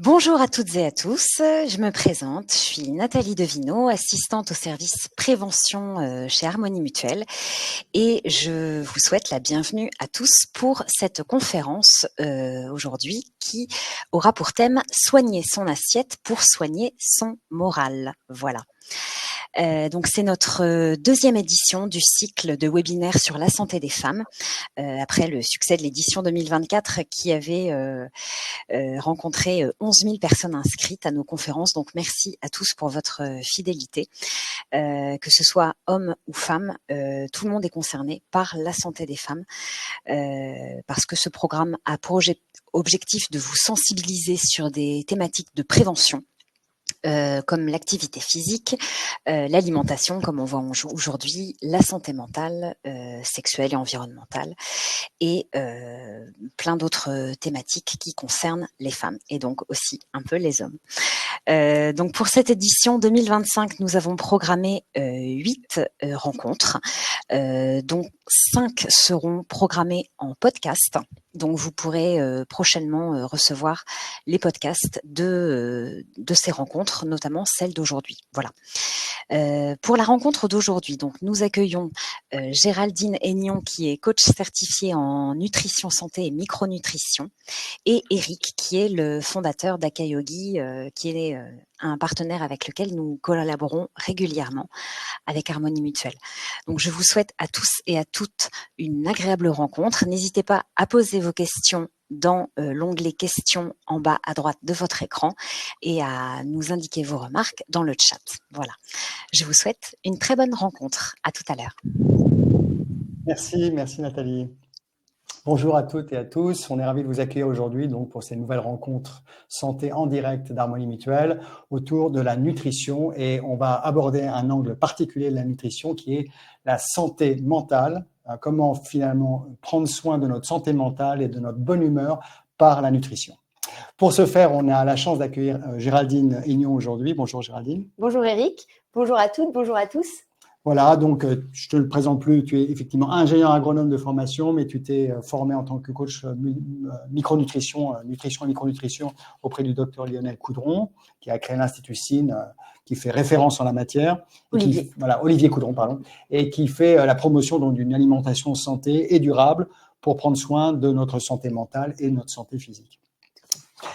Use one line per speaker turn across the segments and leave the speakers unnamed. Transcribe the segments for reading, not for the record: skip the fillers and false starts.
Bonjour à toutes et à tous, je me présente, je suis Nathalie Devineau, assistante au service prévention chez Harmonie Mutuelle et je vous souhaite la bienvenue à tous pour cette conférence aujourd'hui qui aura pour thème « Soigner son assiette pour soigner son moral ». Voilà. Donc c'est notre deuxième édition du cycle de webinaires sur la santé des femmes, après le succès de l'édition 2024 qui avait rencontré 11 000 personnes inscrites à nos conférences. Donc merci à tous pour votre fidélité. Que ce soit hommes ou femmes, tout le monde est concerné par la santé des femmes, parce que ce programme a pour objectif de vous sensibiliser sur des thématiques de prévention, comme l'activité physique, l'alimentation, comme on voit aujourd'hui, la santé mentale, sexuelle et environnementale, et plein d'autres thématiques qui concernent les femmes et donc aussi un peu les hommes. Donc pour cette édition 2025, nous avons programmé 8 rencontres, dont 5 seront programmées en podcast. Donc vous pourrez prochainement recevoir les podcasts de ces rencontres, notamment celle d'aujourd'hui. Voilà. Pour la rencontre d'aujourd'hui, donc nous accueillons Géraldine Aignon, qui est coach certifiée en nutrition santé et micronutrition, et Eric, qui est le fondateur d'Akayogi, qui est un partenaire avec lequel nous collaborons régulièrement avec Harmonie Mutuelle. Donc je vous souhaite à tous et à toutes une agréable rencontre. N'hésitez pas à poser vos questions dans l'onglet questions en bas à droite de votre écran et à nous indiquer vos remarques dans le chat. Voilà. Je vous souhaite une très bonne rencontre. À tout à l'heure.
Merci Nathalie. Bonjour à toutes et à tous. On est ravis de vous accueillir aujourd'hui pour ces nouvelles rencontres santé en direct d'Harmonie Mutuelle autour de la nutrition, et on va aborder un angle particulier de la nutrition qui est la santé mentale. Comment finalement prendre soin de notre santé mentale et de notre bonne humeur par la nutrition. Pour ce faire, on a la chance d'accueillir Géraldine Aignon aujourd'hui. Bonjour Géraldine.
Bonjour Eric, bonjour à toutes, bonjour à tous.
Voilà, donc je ne te le présente plus, tu es effectivement ingénieur agronome de formation, mais tu t'es formé en tant que coach micronutrition, nutrition et micronutrition auprès du docteur Lionel Coudron, qui a créé l'Institut SIN, qui fait référence en la matière. Olivier Coudron, pardon, et qui fait la promotion d'une alimentation santé et durable pour prendre soin de notre santé mentale et de notre santé physique.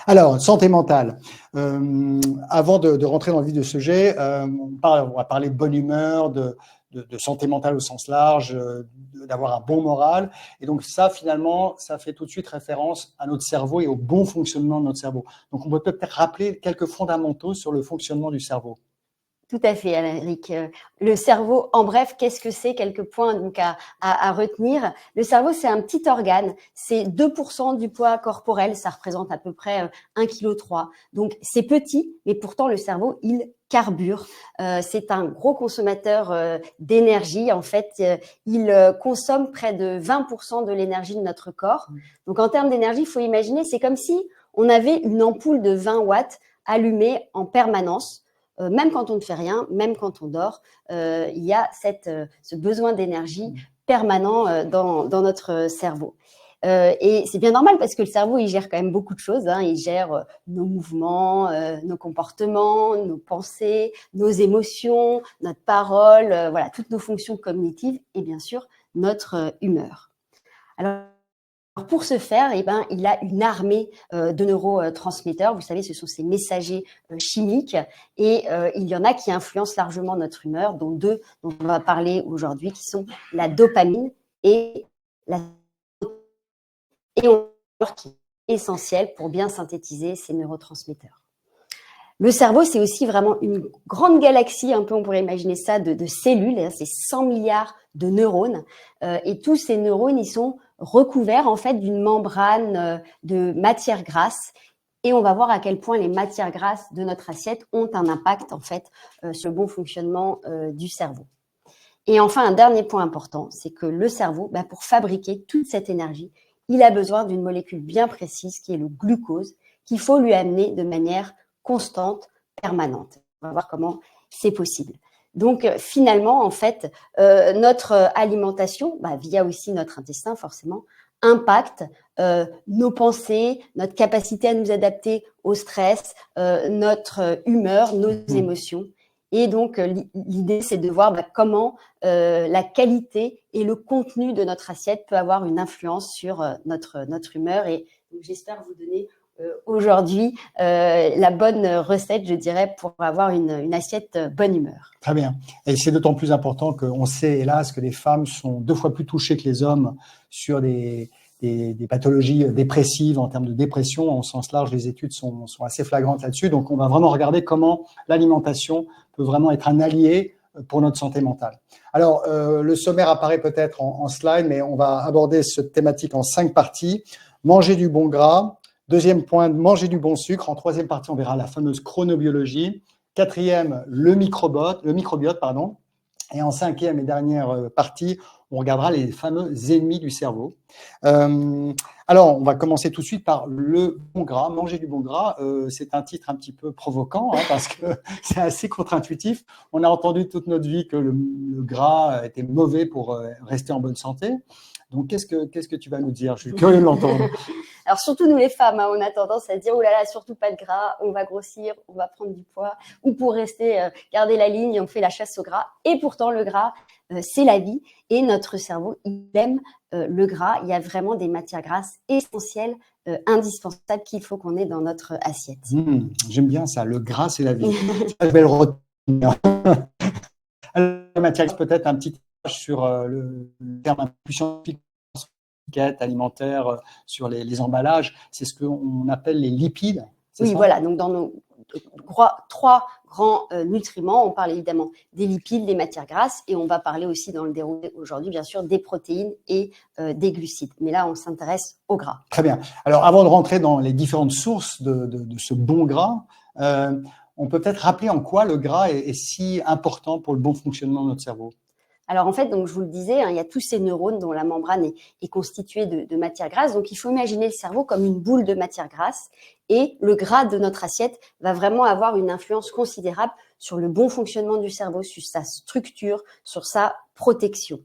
Alors, santé mentale. Avant de rentrer dans le vif du sujet, on va parler de bonne humeur, de santé mentale au sens large, d'avoir un bon moral. Et donc ça, finalement, ça fait tout de suite référence à notre cerveau et au bon fonctionnement de notre cerveau. Donc on peut peut-être rappeler quelques fondamentaux sur le fonctionnement du cerveau.
Tout à fait, Eric. Le cerveau, en bref, qu'est-ce que c'est? Quelques points donc à retenir. Le cerveau, c'est un petit organe. C'est 2% du poids corporel. Ça représente à peu près 1,3 kg. Donc, c'est petit, mais pourtant, le cerveau, il carbure. C'est un gros consommateur d'énergie. En fait, il consomme près de 20% de l'énergie de notre corps. Donc, en termes d'énergie, il faut imaginer, c'est comme si on avait une ampoule de 20 watts allumée en permanence. Même quand on ne fait rien, même quand on dort, il y a ce besoin d'énergie permanent dans notre cerveau. Et c'est bien normal parce que le cerveau, il gère quand même beaucoup de choses. Il gère nos mouvements, nos comportements, nos pensées, nos émotions, notre parole, voilà, toutes nos fonctions cognitives et bien sûr notre humeur. Alors, pour ce faire, il a une armée de neurotransmetteurs. Vous savez, ce sont ces messagers chimiques et il y en a qui influencent largement notre humeur, dont 2 dont on va parler aujourd'hui, qui sont la dopamine et la qui est essentielle pour bien synthétiser ces neurotransmetteurs. Le cerveau, c'est aussi vraiment une grande galaxie, un peu on pourrait imaginer ça, de cellules. C'est 100 milliards de neurones et tous ces neurones, ils sont recouverts en fait d'une membrane de matière grasse. Et on va voir à quel point les matières grasses de notre assiette ont un impact en fait sur le bon fonctionnement du cerveau. Et enfin, un dernier point important, c'est que le cerveau, pour fabriquer toute cette énergie, il a besoin d'une molécule bien précise qui est le glucose, qu'il faut lui amener de manière constante, permanente. On va voir comment c'est possible. Donc, finalement, en fait, notre alimentation, via aussi notre intestin, forcément, impacte nos pensées, notre capacité à nous adapter au stress, notre humeur, nos émotions. Et donc, l'idée, c'est de voir comment la qualité et le contenu de notre assiette peut avoir une influence sur notre humeur. Et j'espère vous donner aujourd'hui la bonne recette, je dirais, pour avoir une assiette bonne humeur.
Très bien. Et c'est d'autant plus important qu'on sait, hélas, que les femmes sont 2 fois plus touchées que les hommes sur des pathologies dépressives, en termes de dépression. En sens large, les études sont assez flagrantes là-dessus. Donc, on va vraiment regarder comment l'alimentation peut vraiment être un allié pour notre santé mentale. Alors, le sommaire apparaît peut-être en slide, mais on va aborder cette thématique en 5 parties. Manger du bon gras. Deuxième point, manger du bon sucre. En troisième partie, on verra la fameuse chronobiologie. Quatrième, le microbiote. Et en cinquième et dernière partie, on regardera les fameux ennemis du cerveau. Alors, on va commencer tout de suite par le bon gras. Manger du bon gras, c'est un titre un petit peu provoquant parce que c'est assez contre-intuitif. On a entendu toute notre vie que le gras était mauvais pour rester en bonne santé. Donc, qu'est-ce que tu vas nous dire? Je suis curieux de l'entendre.
Alors, surtout nous les femmes, on a tendance à dire « Oh là là, surtout pas de gras, on va grossir, on va prendre du poids. » Ou pour rester, garder la ligne, on fait la chasse au gras. Et pourtant, le gras, c'est la vie. Et notre cerveau, il aime le gras. Il y a vraiment des matières grasses essentielles, indispensables qu'il faut qu'on ait dans notre assiette.
J'aime bien ça, le gras, c'est la vie. Je vais le retenir. Alors, la matière grasse, peut-être un petit sur le terme un peu plus scientifique, alimentaire, sur les emballages, c'est ce qu'on appelle les lipides.
Oui, ça voilà, donc dans nos 3 grands nutriments, on parle évidemment des lipides, des matières grasses, et on va parler aussi dans le déroulé aujourd'hui, bien sûr, des protéines et des glucides. Mais là, on s'intéresse au gras.
Très bien. Alors, avant de rentrer dans les différentes sources de ce bon gras, on peut peut-être rappeler en quoi le gras est si important pour le bon fonctionnement de notre cerveau.
Alors en fait, donc je vous le disais, il y a tous ces neurones dont la membrane est constituée de matière grasse. Donc il faut imaginer le cerveau comme une boule de matière grasse et le gras de notre assiette va vraiment avoir une influence considérable sur le bon fonctionnement du cerveau, sur sa structure, sur sa protection.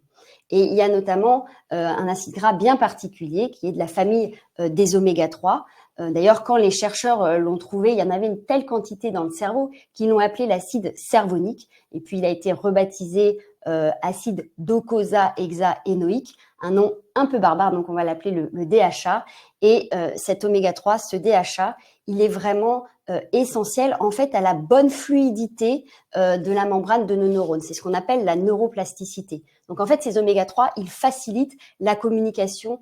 Et il y a notamment un acide gras bien particulier qui est de la famille des oméga 3. D'ailleurs, quand les chercheurs l'ont trouvé, il y en avait une telle quantité dans le cerveau qu'ils l'ont appelé l'acide cervonique. Et puis, il a été rebaptisé acide docosahexaénoïque, un nom un peu barbare, donc on va l'appeler le DHA. Et cet oméga 3, ce DHA, il est vraiment essentiel en fait à la bonne fluidité de la membrane de nos neurones. C'est ce qu'on appelle la neuroplasticité. Donc en fait, ces oméga 3, ils facilitent la communication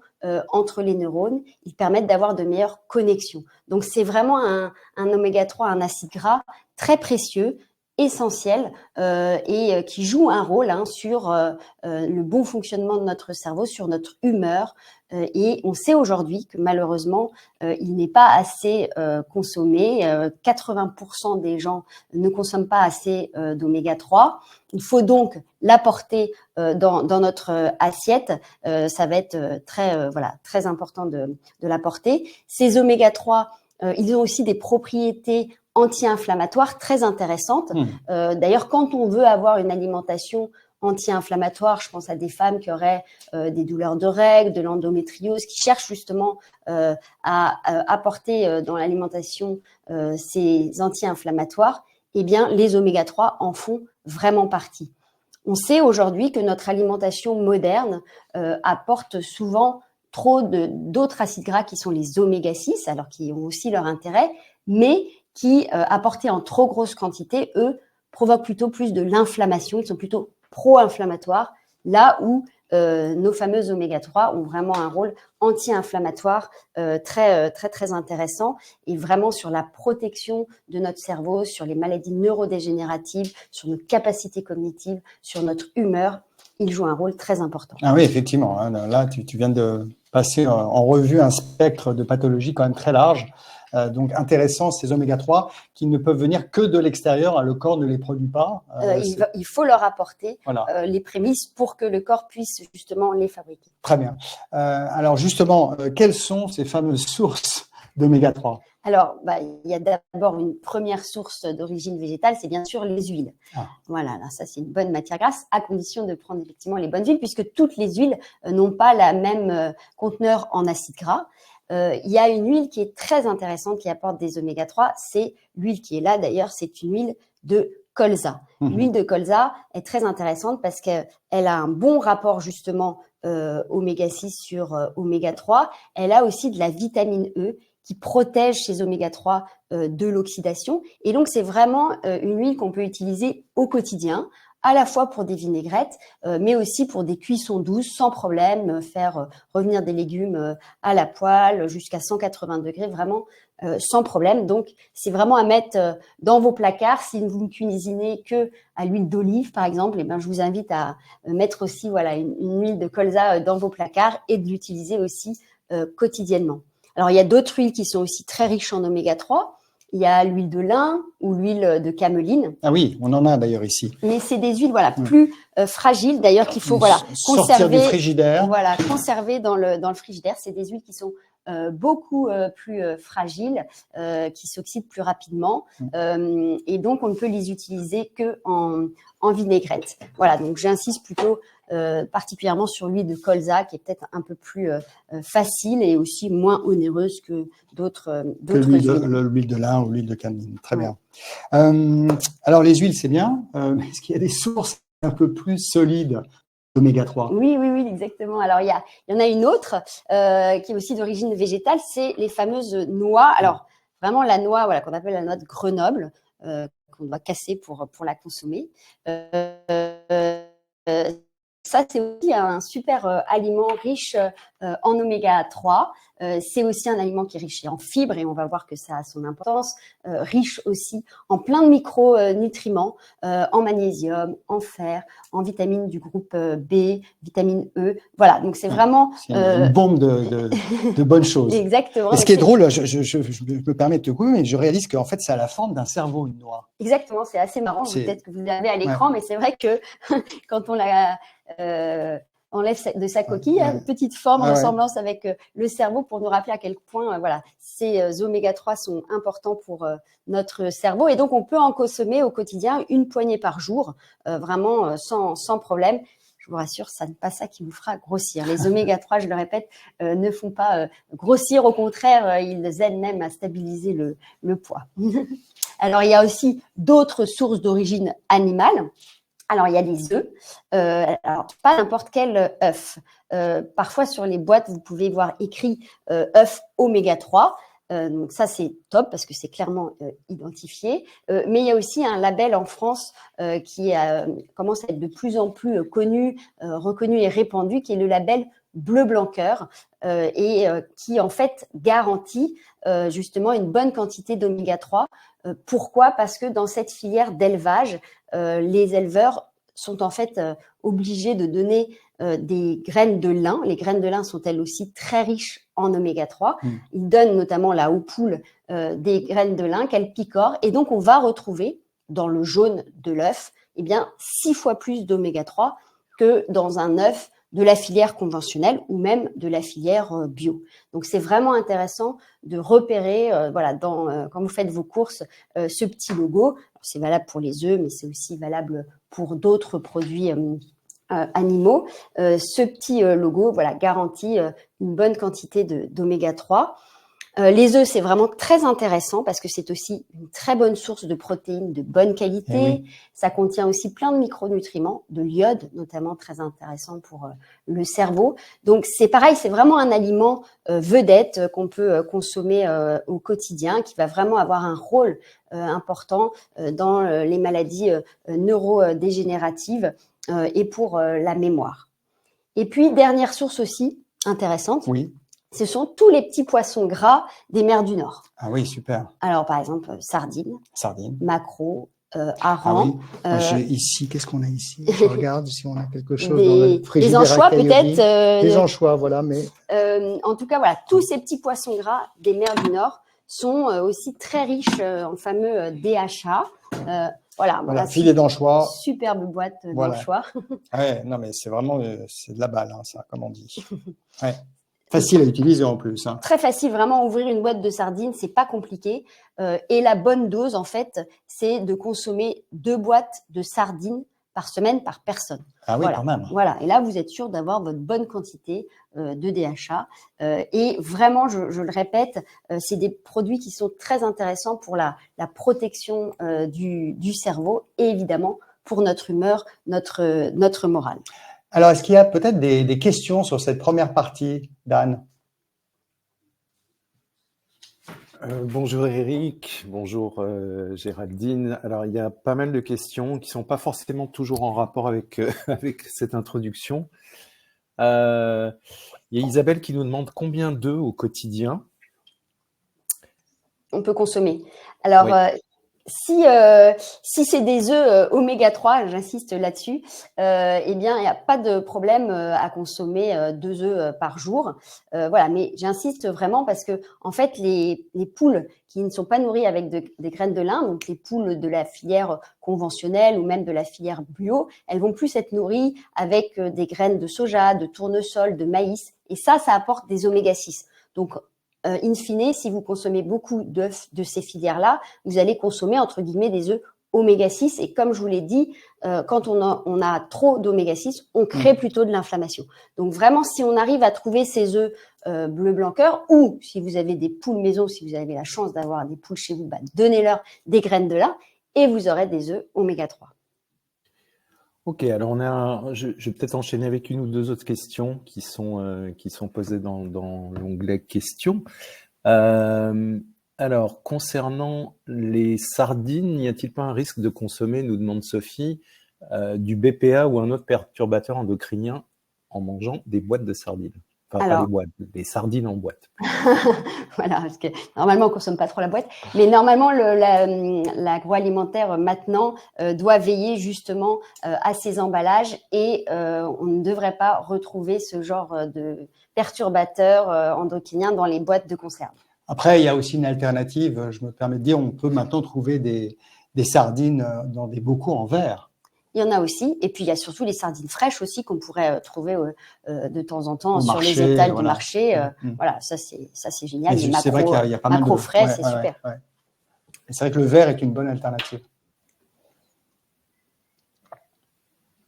entre les neurones, ils permettent d'avoir de meilleures connexions. Donc c'est vraiment un oméga 3, un acide gras très précieux, essentiel et qui joue un rôle sur le bon fonctionnement de notre cerveau, sur notre humeur. Et on sait aujourd'hui que malheureusement, il n'est pas assez consommé. 80% des gens ne consomment pas assez d'oméga 3. Il faut donc l'apporter dans notre assiette. Ça va être très important de l'apporter. Ces oméga 3, ils ont aussi des propriétés anti-inflammatoires très intéressantes. D'ailleurs, quand on veut avoir une alimentation anti-inflammatoire, je pense à des femmes qui auraient des douleurs de règles, de l'endométriose, qui cherchent justement à apporter dans l'alimentation ces anti-inflammatoires, eh bien, les oméga 3 en font vraiment partie. On sait aujourd'hui que notre alimentation moderne apporte souvent trop d'autres acides gras qui sont les oméga 6, alors qui ont aussi leur intérêt, mais qui, apportés en trop grosse quantité, eux, provoquent plutôt plus de l'inflammation, ils sont plutôt pro-inflammatoires, là où nos fameux oméga 3 ont vraiment un rôle anti-inflammatoire très intéressant et vraiment sur la protection de notre cerveau, sur les maladies neurodégénératives, sur nos capacités cognitives, sur notre humeur. Ils jouent un rôle très important.
Ah oui, effectivement. Là, tu viens de passer en revue un spectre de pathologies quand même très large. Donc, intéressant, ces oméga 3 qui ne peuvent venir que de l'extérieur, le corps ne les produit pas.
Il faut leur apporter les prémices pour que le corps puisse justement les fabriquer.
Très bien. Alors justement, quelles sont ces fameuses sources d'oméga 3?
Alors, il y a d'abord une première source d'origine végétale, c'est bien sûr les huiles. Voilà, là, ça c'est une bonne matière grasse, à condition de prendre effectivement les bonnes huiles, puisque toutes les huiles n'ont pas la même conteneur en acides gras. Il y a une huile qui est très intéressante, qui apporte des oméga 3, c'est l'huile qui est là d'ailleurs, c'est une huile de colza. L'huile de colza est très intéressante parce qu'elle a un bon rapport justement oméga 6 sur oméga 3. Elle a aussi de la vitamine E qui protège ces oméga 3 de l'oxydation. Et donc, c'est vraiment une huile qu'on peut utiliser au quotidien, à la fois pour des vinaigrettes, mais aussi pour des cuissons douces, sans problème, faire revenir des légumes à la poêle jusqu'à 180 degrés, vraiment sans problème. Donc, c'est vraiment à mettre dans vos placards. Si vous ne cuisinez que à l'huile d'olive, par exemple, je vous invite à mettre aussi une huile de colza dans vos placards et de l'utiliser aussi quotidiennement. Alors, il y a d'autres huiles qui sont aussi très riches en oméga 3. Il y a l'huile de lin ou l'huile de cameline.
Ah oui, on en a d'ailleurs ici.
Mais c'est des huiles plus fragiles, d'ailleurs qu'il faut
sortir
conserver
du frigidaire.
Conserver dans le frigidaire. C'est des huiles qui sont beaucoup plus fragiles, qui s'oxydent plus rapidement, et donc on ne peut les utiliser que en vinaigrette. Voilà, donc j'insiste plutôt particulièrement sur l'huile de colza, qui est peut-être un peu plus facile et aussi moins onéreuse que d'autres huiles.
L'huile de lin ou l'huile de cameline, très bien. Alors les huiles, c'est bien, mais est-ce qu'il y a des sources un peu plus solides d'oméga 3?
Oui, exactement. Alors, il y en a une autre qui est aussi d'origine végétale, c'est les fameuses noix. Alors, vraiment la noix, qu'on appelle la noix de Grenoble, qu'on doit casser pour la consommer. Ça, c'est aussi un super aliment riche en oméga 3. C'est aussi un aliment qui est riche en fibres et on va voir que ça a son importance. Riche aussi en plein de micronutriments, en magnésium, en fer, en vitamines du groupe B, vitamine E. Voilà, donc c'est vraiment…
C'est une bombe de bonnes choses.
Exactement.
Et ce qui est drôle, je me permets de te couper, mais je réalise qu'en fait, ça a la forme d'un cerveau, une noix.
Exactement, c'est assez marrant. Peut-être que vous l'avez à l'écran, mais c'est vrai que quand on la… enlève de sa coquille, une petite forme en ressemblance avec le cerveau pour nous rappeler à quel point ces oméga 3 sont importants pour notre cerveau. Et donc, on peut en consommer au quotidien une poignée par jour, vraiment sans problème. Je vous rassure, ça n'est pas ça qui vous fera grossir. Les oméga 3, je le répète, ne font pas grossir. Au contraire, ils aident même à stabiliser le poids. Alors, il y a aussi d'autres sources d'origine animale. Alors, il y a les œufs. Alors, pas n'importe quel œuf. Parfois, sur les boîtes, vous pouvez voir écrit œuf oméga 3. Donc, ça, c'est top parce que c'est clairement identifié. Mais il y a aussi un label en France qui commence à être de plus en plus connu, reconnu et répandu, qui est le label Bleu Blanc Cœur et qui, en fait, garantit justement une bonne quantité d'oméga 3. Pourquoi ? Parce que dans cette filière d'élevage, les éleveurs sont en fait obligés de donner des graines de lin. Les graines de lin sont elles aussi très riches en oméga 3. Ils donnent notamment là aux poules des graines de lin qu'elles picorent. Et donc, on va retrouver dans le jaune de l'œuf 6 fois plus d'oméga 3 que dans un œuf de la filière conventionnelle ou même de la filière bio. Donc, c'est vraiment intéressant de repérer, quand vous faites vos courses, ce petit logo. C'est valable pour les œufs, mais c'est aussi valable pour d'autres produits animaux. Ce petit logo garantit une bonne quantité d'oméga 3. Les œufs, c'est vraiment très intéressant parce que c'est aussi une très bonne source de protéines de bonne qualité. Ça contient aussi plein de micronutriments, de l'iode notamment, très intéressant pour le cerveau. Donc, c'est pareil, c'est vraiment un aliment vedette qu'on peut consommer au quotidien, qui va vraiment avoir un rôle important dans les maladies neurodégénératives et pour la mémoire. Et puis, dernière source aussi intéressante.
Oui.
Ce sont tous les petits poissons gras des mers du Nord.
Ah oui, super.
Alors, par exemple, sardines, maquereaux, harengs.
J'ai ici, qu'est-ce qu'on a ici? Je regarde si on a quelque chose dans le frigidaire.
Des anchois peut-être.
Des anchois, voilà. Mais
en tout cas, tous ces petits poissons gras des mers du Nord sont aussi très riches en fameux DHA. Voilà,
filet d'anchois.
Superbe boîte d'anchois.
Ouais, non, mais c'est vraiment c'est de la balle, ça, comme on dit. Ouais. Facile à utiliser en plus. Hein.
Très facile, vraiment, ouvrir une boîte de sardines, c'est pas compliqué. Et la bonne dose, en fait, c'est de consommer 2 boîtes de sardines par semaine par personne.
Ah oui,
voilà.
quand même.
Voilà. Et là, vous êtes sûr d'avoir votre bonne quantité de DHA. Et vraiment, je le répète, c'est des produits qui sont très intéressants pour la protection du cerveau et évidemment pour notre humeur, notre morale.
Alors, est-ce qu'il y a peut-être des questions sur cette première partie, Dan?
Bonjour Eric, bonjour Géraldine. Alors il y a pas mal de questions qui sont pas forcément toujours en rapport avec avec cette introduction. Il y a Isabelle qui nous demande combien d'œufs au quotidien
on peut consommer. Alors, oui. Si c'est des œufs oméga 3, j'insiste là-dessus, eh bien, il n'y a pas de problème à consommer 2 œufs par jour. Voilà, mais j'insiste vraiment parce que, en fait, les poules qui ne sont pas nourries avec des graines de lin, donc les poules de la filière conventionnelle ou même de la filière bio, elles vont plus être nourries avec des graines de soja, de tournesol, de maïs. Et ça apporte des oméga 6. Donc, in fine, si vous consommez beaucoup d'œufs de ces filières-là, vous allez consommer, entre guillemets, des œufs oméga 6. Et comme je vous l'ai dit, quand on a trop d'oméga 6, on crée plutôt de l'inflammation. Donc vraiment, si on arrive à trouver ces œufs bleu blanc cœur, ou si vous avez des poules maison, si vous avez la chance d'avoir des poules chez vous, bah, donnez-leur des graines de lin et vous aurez des œufs oméga 3.
Ok, alors je vais peut-être enchaîner avec une ou deux autres questions qui sont posées dans l'onglet questions. Alors, concernant les sardines, n'y a-t-il pas un risque de consommer, nous demande Sophie, du BPA ou un autre perturbateur endocrinien en mangeant des boîtes de sardines? Enfin, alors, pas des boîtes, des sardines en boîte.
Voilà, parce que normalement, on ne consomme pas trop la boîte. Mais normalement, l'agroalimentaire, maintenant, doit veiller justement à ces emballages et on ne devrait pas retrouver ce genre de perturbateurs endocriniens dans les boîtes de conserve.
Après, il y a aussi une alternative. Je me permets de dire, on peut maintenant trouver des sardines dans des bocaux en verre.
Il y en a aussi. Et puis, il y a surtout les sardines fraîches aussi qu'on pourrait trouver de temps en temps sur les étals du marché. Voilà, ça, c'est génial.
C'est vrai qu'il y a pas mal de
frais, c'est super.
Ouais. C'est vrai que le verre est une bonne alternative.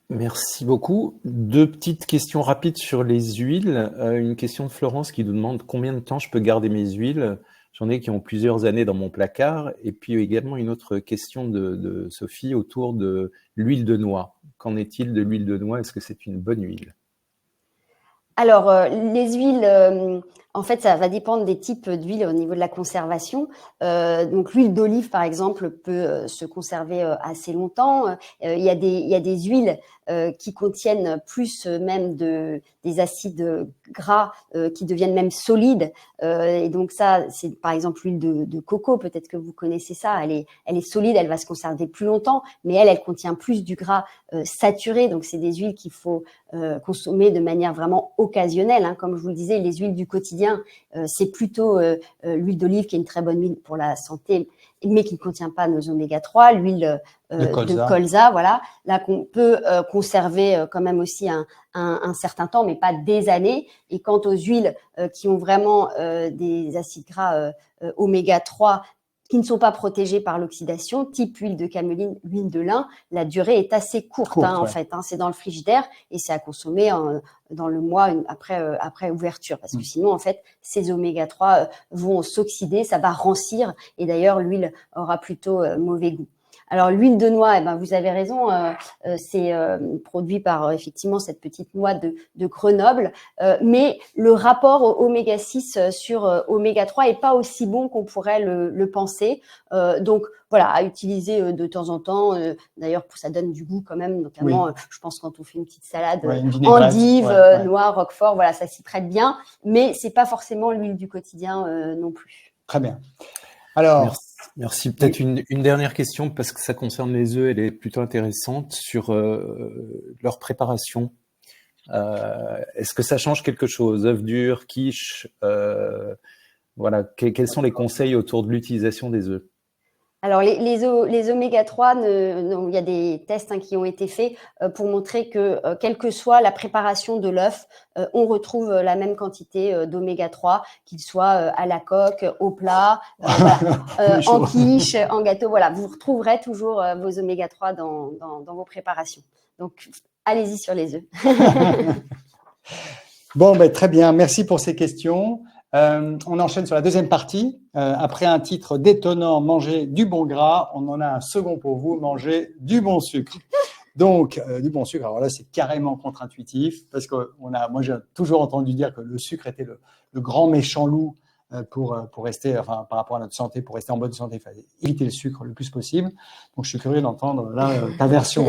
Merci beaucoup. 2 petites questions rapides sur les huiles. Une question de Florence qui nous demande combien de temps je peux garder mes huiles. J'en ai qui ont plusieurs années dans mon placard. Et puis également une autre question de Sophie autour de l'huile de noix. Qu'en est-il de l'huile de noix? Est-ce que c'est une bonne huile?
Alors, les huiles, en fait, ça va dépendre des types d'huiles au niveau de la conservation. Donc, l'huile d'olive, par exemple, peut se conserver assez longtemps. Il y a des huiles qui contiennent plus même des acides gras qui deviennent même solides. Et donc, ça, c'est par exemple l'huile de coco. Peut-être que vous connaissez ça. Elle est solide, elle va se conserver plus longtemps, mais elle contient plus du gras saturé. Donc, c'est des huiles qu'il faut consommer de manière vraiment occasionnelle. Hein. Comme je vous le disais, les huiles du quotidien, c'est plutôt l'huile d'olive qui est une très bonne huile pour la santé, mais qui ne contient pas nos oméga 3, l'huile de colza, voilà, là qu'on peut conserver quand même aussi un certain temps, mais pas des années. Et quant aux huiles qui ont vraiment des acides gras oméga 3 qui ne sont pas protégés par l'oxydation, type huile de caméline, huile de lin, la durée est assez courte en fait. Hein, c'est dans le frigidaire et c'est à consommer dans le mois après ouverture. Parce que sinon, en fait, ces oméga 3 vont s'oxyder, ça va rancir et d'ailleurs, l'huile aura plutôt mauvais goût. Alors, l'huile de noix, eh ben, vous avez raison, c'est produit par effectivement cette petite noix de Grenoble, mais le rapport oméga 6 sur oméga 3 est pas aussi bon qu'on pourrait le penser. Donc, voilà, à utiliser de temps en temps. D'ailleurs, ça donne du goût quand même, notamment, je pense, quand on fait une petite salade endive, noix, roquefort, voilà, ça s'y prête bien, mais c'est pas forcément l'huile du quotidien non plus.
Très bien. Alors,
merci. Peut-être une dernière question, parce que ça concerne les œufs, elle est plutôt intéressante, sur leur préparation. Est-ce que ça change quelque chose? Œufs durs, quiche, voilà. Quels sont les conseils autour de l'utilisation des œufs?
Alors, les oméga 3, il y a des tests qui ont été faits pour montrer que, quelle que soit la préparation de l'œuf, on retrouve la même quantité d'oméga 3, qu'il soit à la coque, au plat, en quiche, en gâteau. Voilà, vous retrouverez toujours vos oméga 3 dans vos préparations. Donc, allez-y sur les œufs.
Bon, ben, très bien. Merci pour ces questions. On enchaîne sur la deuxième partie. Après un titre détonnant, manger du bon gras, on en a un second pour vous, manger du bon sucre. Donc, du bon sucre, alors là, c'est carrément contre-intuitif parce que moi, j'ai toujours entendu dire que le sucre était le grand méchant loup pour rester, enfin, par rapport à notre santé, pour rester en bonne santé, il fallait éviter le sucre le plus possible. Donc, je suis curieux d'entendre là ta version.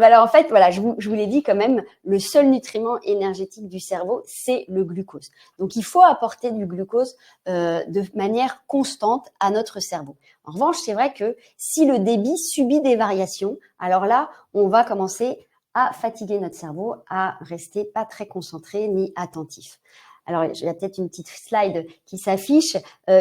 Alors, en fait, voilà, je vous l'ai dit quand même, le seul nutriment énergétique du cerveau, c'est le glucose. Donc, il faut apporter du glucose de manière constante à notre cerveau. En revanche, c'est vrai que si le débit subit des variations, alors là, on va commencer à fatiguer notre cerveau, à rester pas très concentré ni attentif. Alors, il y a peut-être une petite slide qui s'affiche,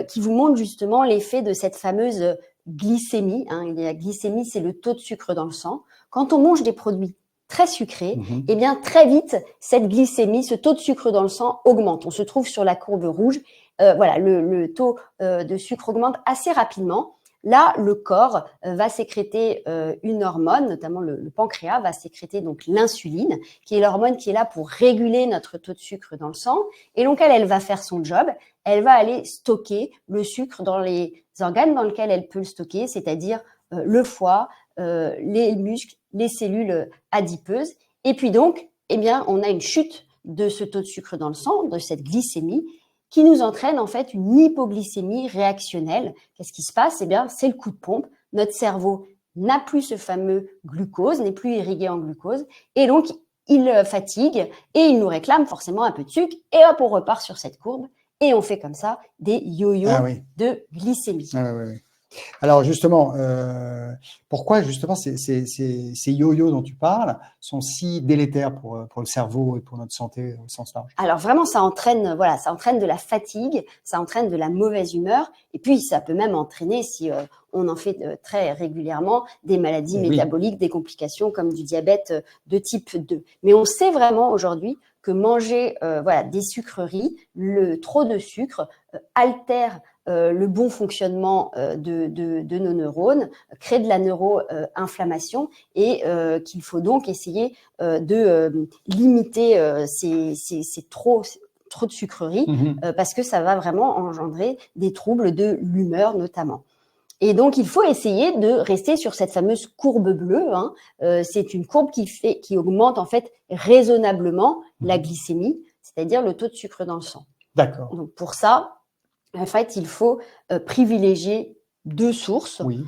qui vous montre justement l'effet de cette fameuse glycémie. La glycémie, c'est le taux de sucre dans le sang. Quand on mange des produits très sucrés, eh bien, très vite, cette glycémie, ce taux de sucre dans le sang augmente. On se trouve sur la courbe rouge. Voilà, le taux de sucre augmente assez rapidement. Là, le corps va sécréter une hormone, notamment le pancréas va sécréter donc l'insuline, qui est l'hormone qui est là pour réguler notre taux de sucre dans le sang. Et donc, elle va faire son job. Elle va aller stocker le sucre dans les organes dans lesquels elle peut le stocker, c'est-à-dire le foie, les muscles, les cellules adipeuses. Et puis donc, eh bien, on a une chute de ce taux de sucre dans le sang, de cette glycémie, qui nous entraîne en fait une hypoglycémie réactionnelle. Qu'est-ce qui se passe? Eh bien, c'est le coup de pompe. Notre cerveau n'a plus ce fameux glucose, n'est plus irrigué en glucose, et donc il fatigue et il nous réclame forcément un peu de sucre, et hop, on repart sur cette courbe, et on fait comme ça des yo-yo de glycémie.
Oui. Alors justement, pourquoi justement ces yo-yo dont tu parles sont si délétères pour le cerveau et pour notre santé au sens large?
Alors vraiment, ça entraîne de la fatigue, ça entraîne de la mauvaise humeur, et puis ça peut même entraîner, si on en fait très régulièrement, des maladies métaboliques, des complications comme du diabète de type 2. Mais on sait vraiment aujourd'hui que manger des sucreries, trop de sucre altère le bon fonctionnement de nos neurones, crée de la neuroinflammation et qu'il faut donc essayer de limiter ces trop de sucreries parce que ça va vraiment engendrer des troubles de l'humeur notamment. Et donc, il faut essayer de rester sur cette fameuse courbe bleue. C'est une courbe qui augmente en fait raisonnablement la glycémie, c'est-à-dire le taux de sucre dans le sang.
D'accord.
Donc, pour ça, en fait, il faut privilégier deux sources.
Oui.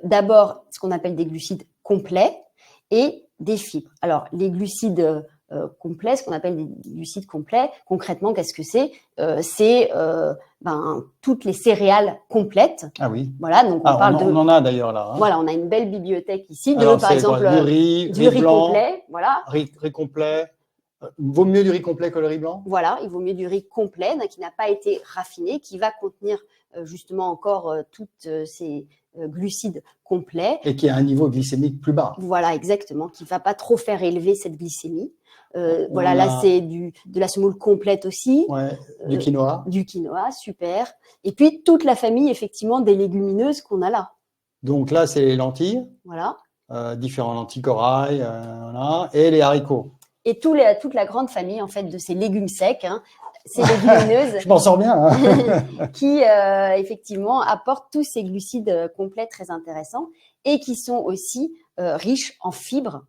D'abord, ce qu'on appelle des glucides complets et des fibres. Alors, les glucides complets, ce qu'on appelle des glucides complets, concrètement, qu'est-ce que c'est? C'est toutes les céréales complètes.
Ah oui.
Voilà, donc
on en a d'ailleurs là.
Voilà, on a une belle bibliothèque ici
par exemple, du riz blanc,
complet. Voilà.
Riz complet. Vaut mieux du riz complet que le riz blanc?
Voilà, il vaut mieux du riz complet, qui n'a pas été raffiné, qui va contenir justement encore toutes ces glucides complets.
Et qui a un niveau glycémique plus bas.
Voilà, exactement, qui ne va pas trop faire élever cette glycémie. Là, c'est de la semoule complète aussi.
Ouais, du quinoa.
Du quinoa, super. Et puis, toute la famille, effectivement, des légumineuses qu'on a là.
Donc là, c'est les lentilles.
Voilà.
Différents lentilles corail, voilà, et les haricots.
Et toute la grande famille, en fait, de ces légumes secs, ces légumineuses.
Je m'en sors bien.
Qui, effectivement, apportent tous ces glucides complets très intéressants et qui sont aussi riches en fibres.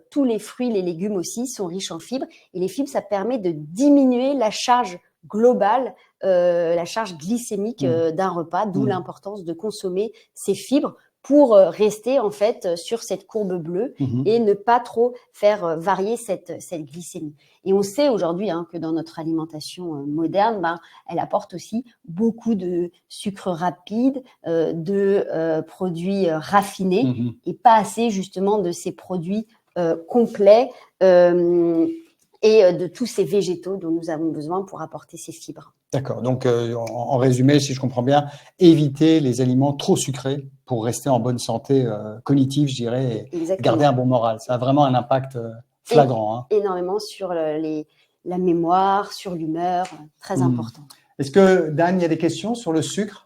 Tous les fruits, les légumes aussi sont riches en fibres. Et les fibres, ça permet de diminuer la charge globale, la charge glycémique d'un repas, d'où l'importance de consommer ces fibres pour rester en fait sur cette courbe bleue et ne pas trop faire varier cette glycémie. Et on sait aujourd'hui que dans notre alimentation moderne, elle apporte aussi beaucoup de sucre rapide, de produits raffinés et pas assez justement de ces produits complets et de tous ces végétaux dont nous avons besoin pour apporter ces fibres.
D'accord. Donc, en résumé, si je comprends bien, éviter les aliments trop sucrés pour rester en bonne santé cognitive, je dirais, et
Exactement.
garder un bon moral. Ça a vraiment un impact flagrant. Hein.
Énormément sur la mémoire, sur l'humeur, très important.
Est-ce que, Dan, il y a des questions sur le sucre?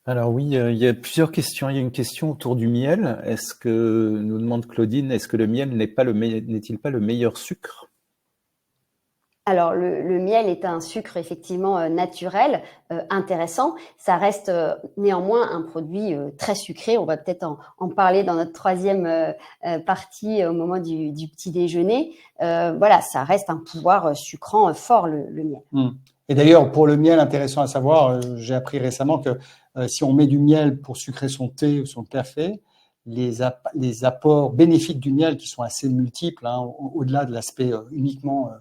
Alors oui, il y a plusieurs questions. Il y a une question autour du miel. Est-ce que, nous demande Claudine, est-ce que le miel n'est-il pas le meilleur sucre?
Alors, le miel est un sucre effectivement naturel, intéressant. Ça reste néanmoins un produit très sucré. On va peut-être en parler dans notre troisième partie au moment du petit déjeuner. Voilà, ça reste un pouvoir sucrant fort, le miel.
Et d'ailleurs, pour le miel, intéressant à savoir, j'ai appris récemment que si on met du miel pour sucrer son thé ou son café, les apports bénéfiques du miel, qui sont assez multiples, hein, au-delà de l'aspect uniquement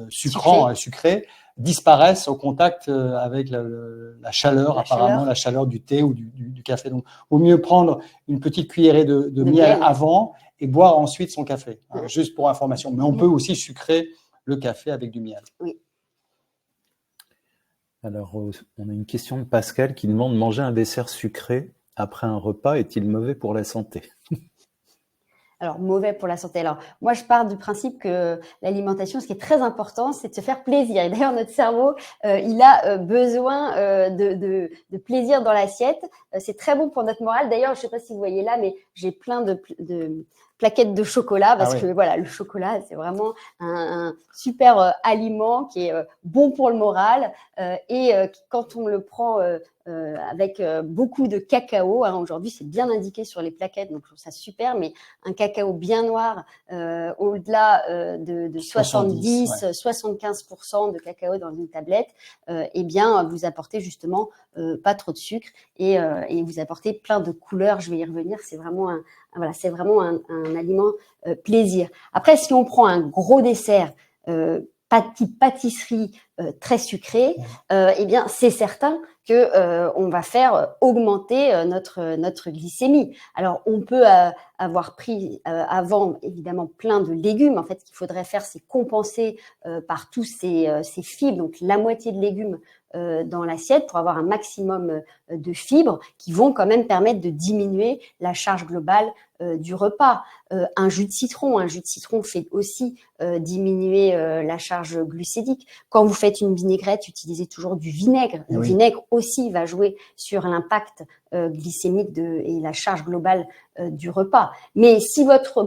sucrant, sucré, disparaissent au contact avec la chaleur, la chaleur du thé ou du café. Donc, il vaut mieux prendre une petite cuillerée de miel avant et boire ensuite son café, hein, juste pour information. Mais on peut aussi sucrer le café avec du miel.
Oui.
Alors, on a une question de Pascal qui demande: manger un dessert sucré après un repas est-il mauvais pour la santé?
Alors, mauvais pour la santé. Alors, moi, je pars du principe que l'alimentation, ce qui est très important, c'est de se faire plaisir. Et d'ailleurs, notre cerveau, il a besoin de plaisir dans l'assiette. C'est très bon pour notre morale. D'ailleurs, je ne sais pas si vous voyez là, mais j'ai plein de plaquettes de chocolat parce que voilà, le chocolat, c'est vraiment un super aliment qui est bon pour le moral et quand on le prend avec beaucoup de cacao, hein, aujourd'hui c'est bien indiqué sur les plaquettes, donc je trouve ça super, mais un cacao bien noir, au-delà de 70-75% de cacao dans une tablette, eh bien vous apportez justement pas trop de sucre et vous apportez plein de couleurs. Je vais y revenir. C'est vraiment un aliment plaisir. Après, si on prend un gros dessert type pâtisserie très sucré, eh bien c'est certain que on va faire augmenter notre glycémie. Alors on peut avoir pris avant évidemment plein de légumes. En fait, ce qu'il faudrait faire, c'est compenser par tous ces fibres, donc la moitié de légumes dans l'assiette pour avoir un maximum de fibres qui vont quand même permettre de diminuer la charge globale du repas. Un jus de citron fait aussi diminuer la charge glucidique. Quand vous faites une vinaigrette, utilisez toujours du vinaigre. Le vinaigre aussi va jouer sur l'impact glycémique et la charge globale du repas. Mais si votre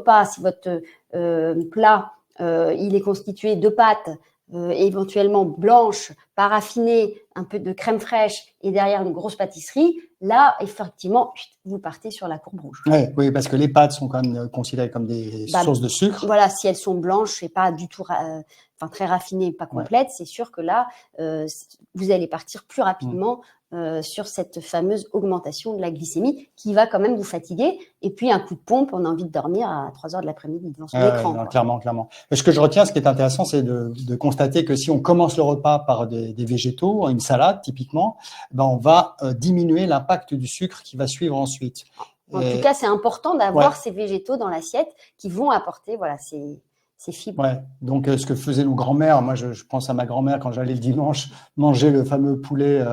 plat il est constitué de pâtes éventuellement blanches, paraffinées, un peu de crème fraîche et derrière une grosse pâtisserie, là, effectivement, vous partez sur la courbe rouge.
Oui, parce que les pâtes sont quand même considérées comme des sources de sucre.
Voilà, si elles sont blanches et pas du tout très raffinées, pas complètes, c'est sûr que là, vous allez partir plus rapidement sur cette fameuse augmentation de la glycémie qui va quand même vous fatiguer. Et puis, un coup de pompe, on a envie de dormir à 3h de l'après-midi devant son écran.
Non, clairement. Mais ce que je retiens, ce qui est intéressant, c'est de constater que si on commence le repas par des végétaux, une salade typiquement, ben on va diminuer l'impact du sucre qui va suivre ensuite.
En tout cas, c'est important d'avoir ces végétaux dans l'assiette qui vont apporter ces fibres.
Ouais. Donc, ce que faisaient nos grands-mères, moi, je pense à ma grand-mère quand j'allais le dimanche manger le fameux poulet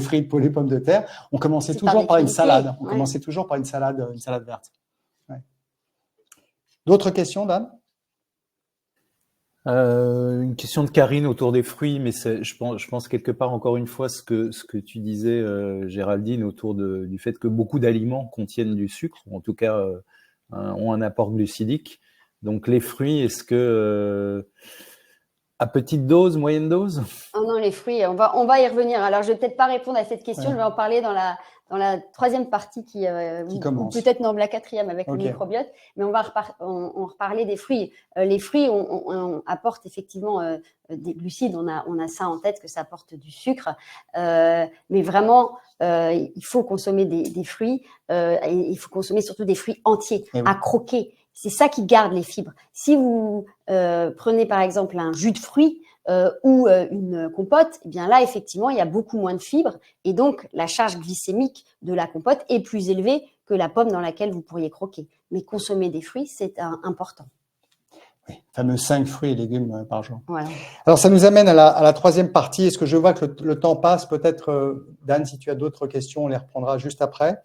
frites, poulet pommes de terre. On commençait toujours par une salade. On commençait toujours par une salade verte. Ouais. D'autres questions, Dan?
Une question de Karine autour des fruits, mais je pense quelque part encore une fois ce que tu disais, Géraldine, autour du fait que beaucoup d'aliments contiennent du sucre, ou en tout cas ont un apport glucidique. Donc les fruits, est-ce que à petite dose, moyenne dose?
Oh non, les fruits, on va y revenir. Alors je vais peut-être pas répondre à cette question, je vais en parler dans la troisième partie qui commence. Ou peut-être la quatrième avec le microbiote, mais on va reparler des fruits. Les fruits, on apporte effectivement des glucides, on a ça en tête que ça apporte du sucre, mais vraiment il faut consommer des fruits et il faut consommer surtout des fruits entiers à croquer. C'est ça qui garde les fibres. Si vous prenez par exemple un jus de fruits ou une compote, eh bien là, effectivement, il y a beaucoup moins de fibres et donc la charge glycémique de la compote est plus élevée que la pomme dans laquelle vous pourriez croquer. Mais consommer des fruits, c'est important.
Oui, fameux 5 fruits et légumes par jour.
Voilà.
Alors, ça nous amène à la troisième partie. Est-ce que je vois que le temps passe? Peut-être, Dan, si tu as d'autres questions, on les reprendra juste après.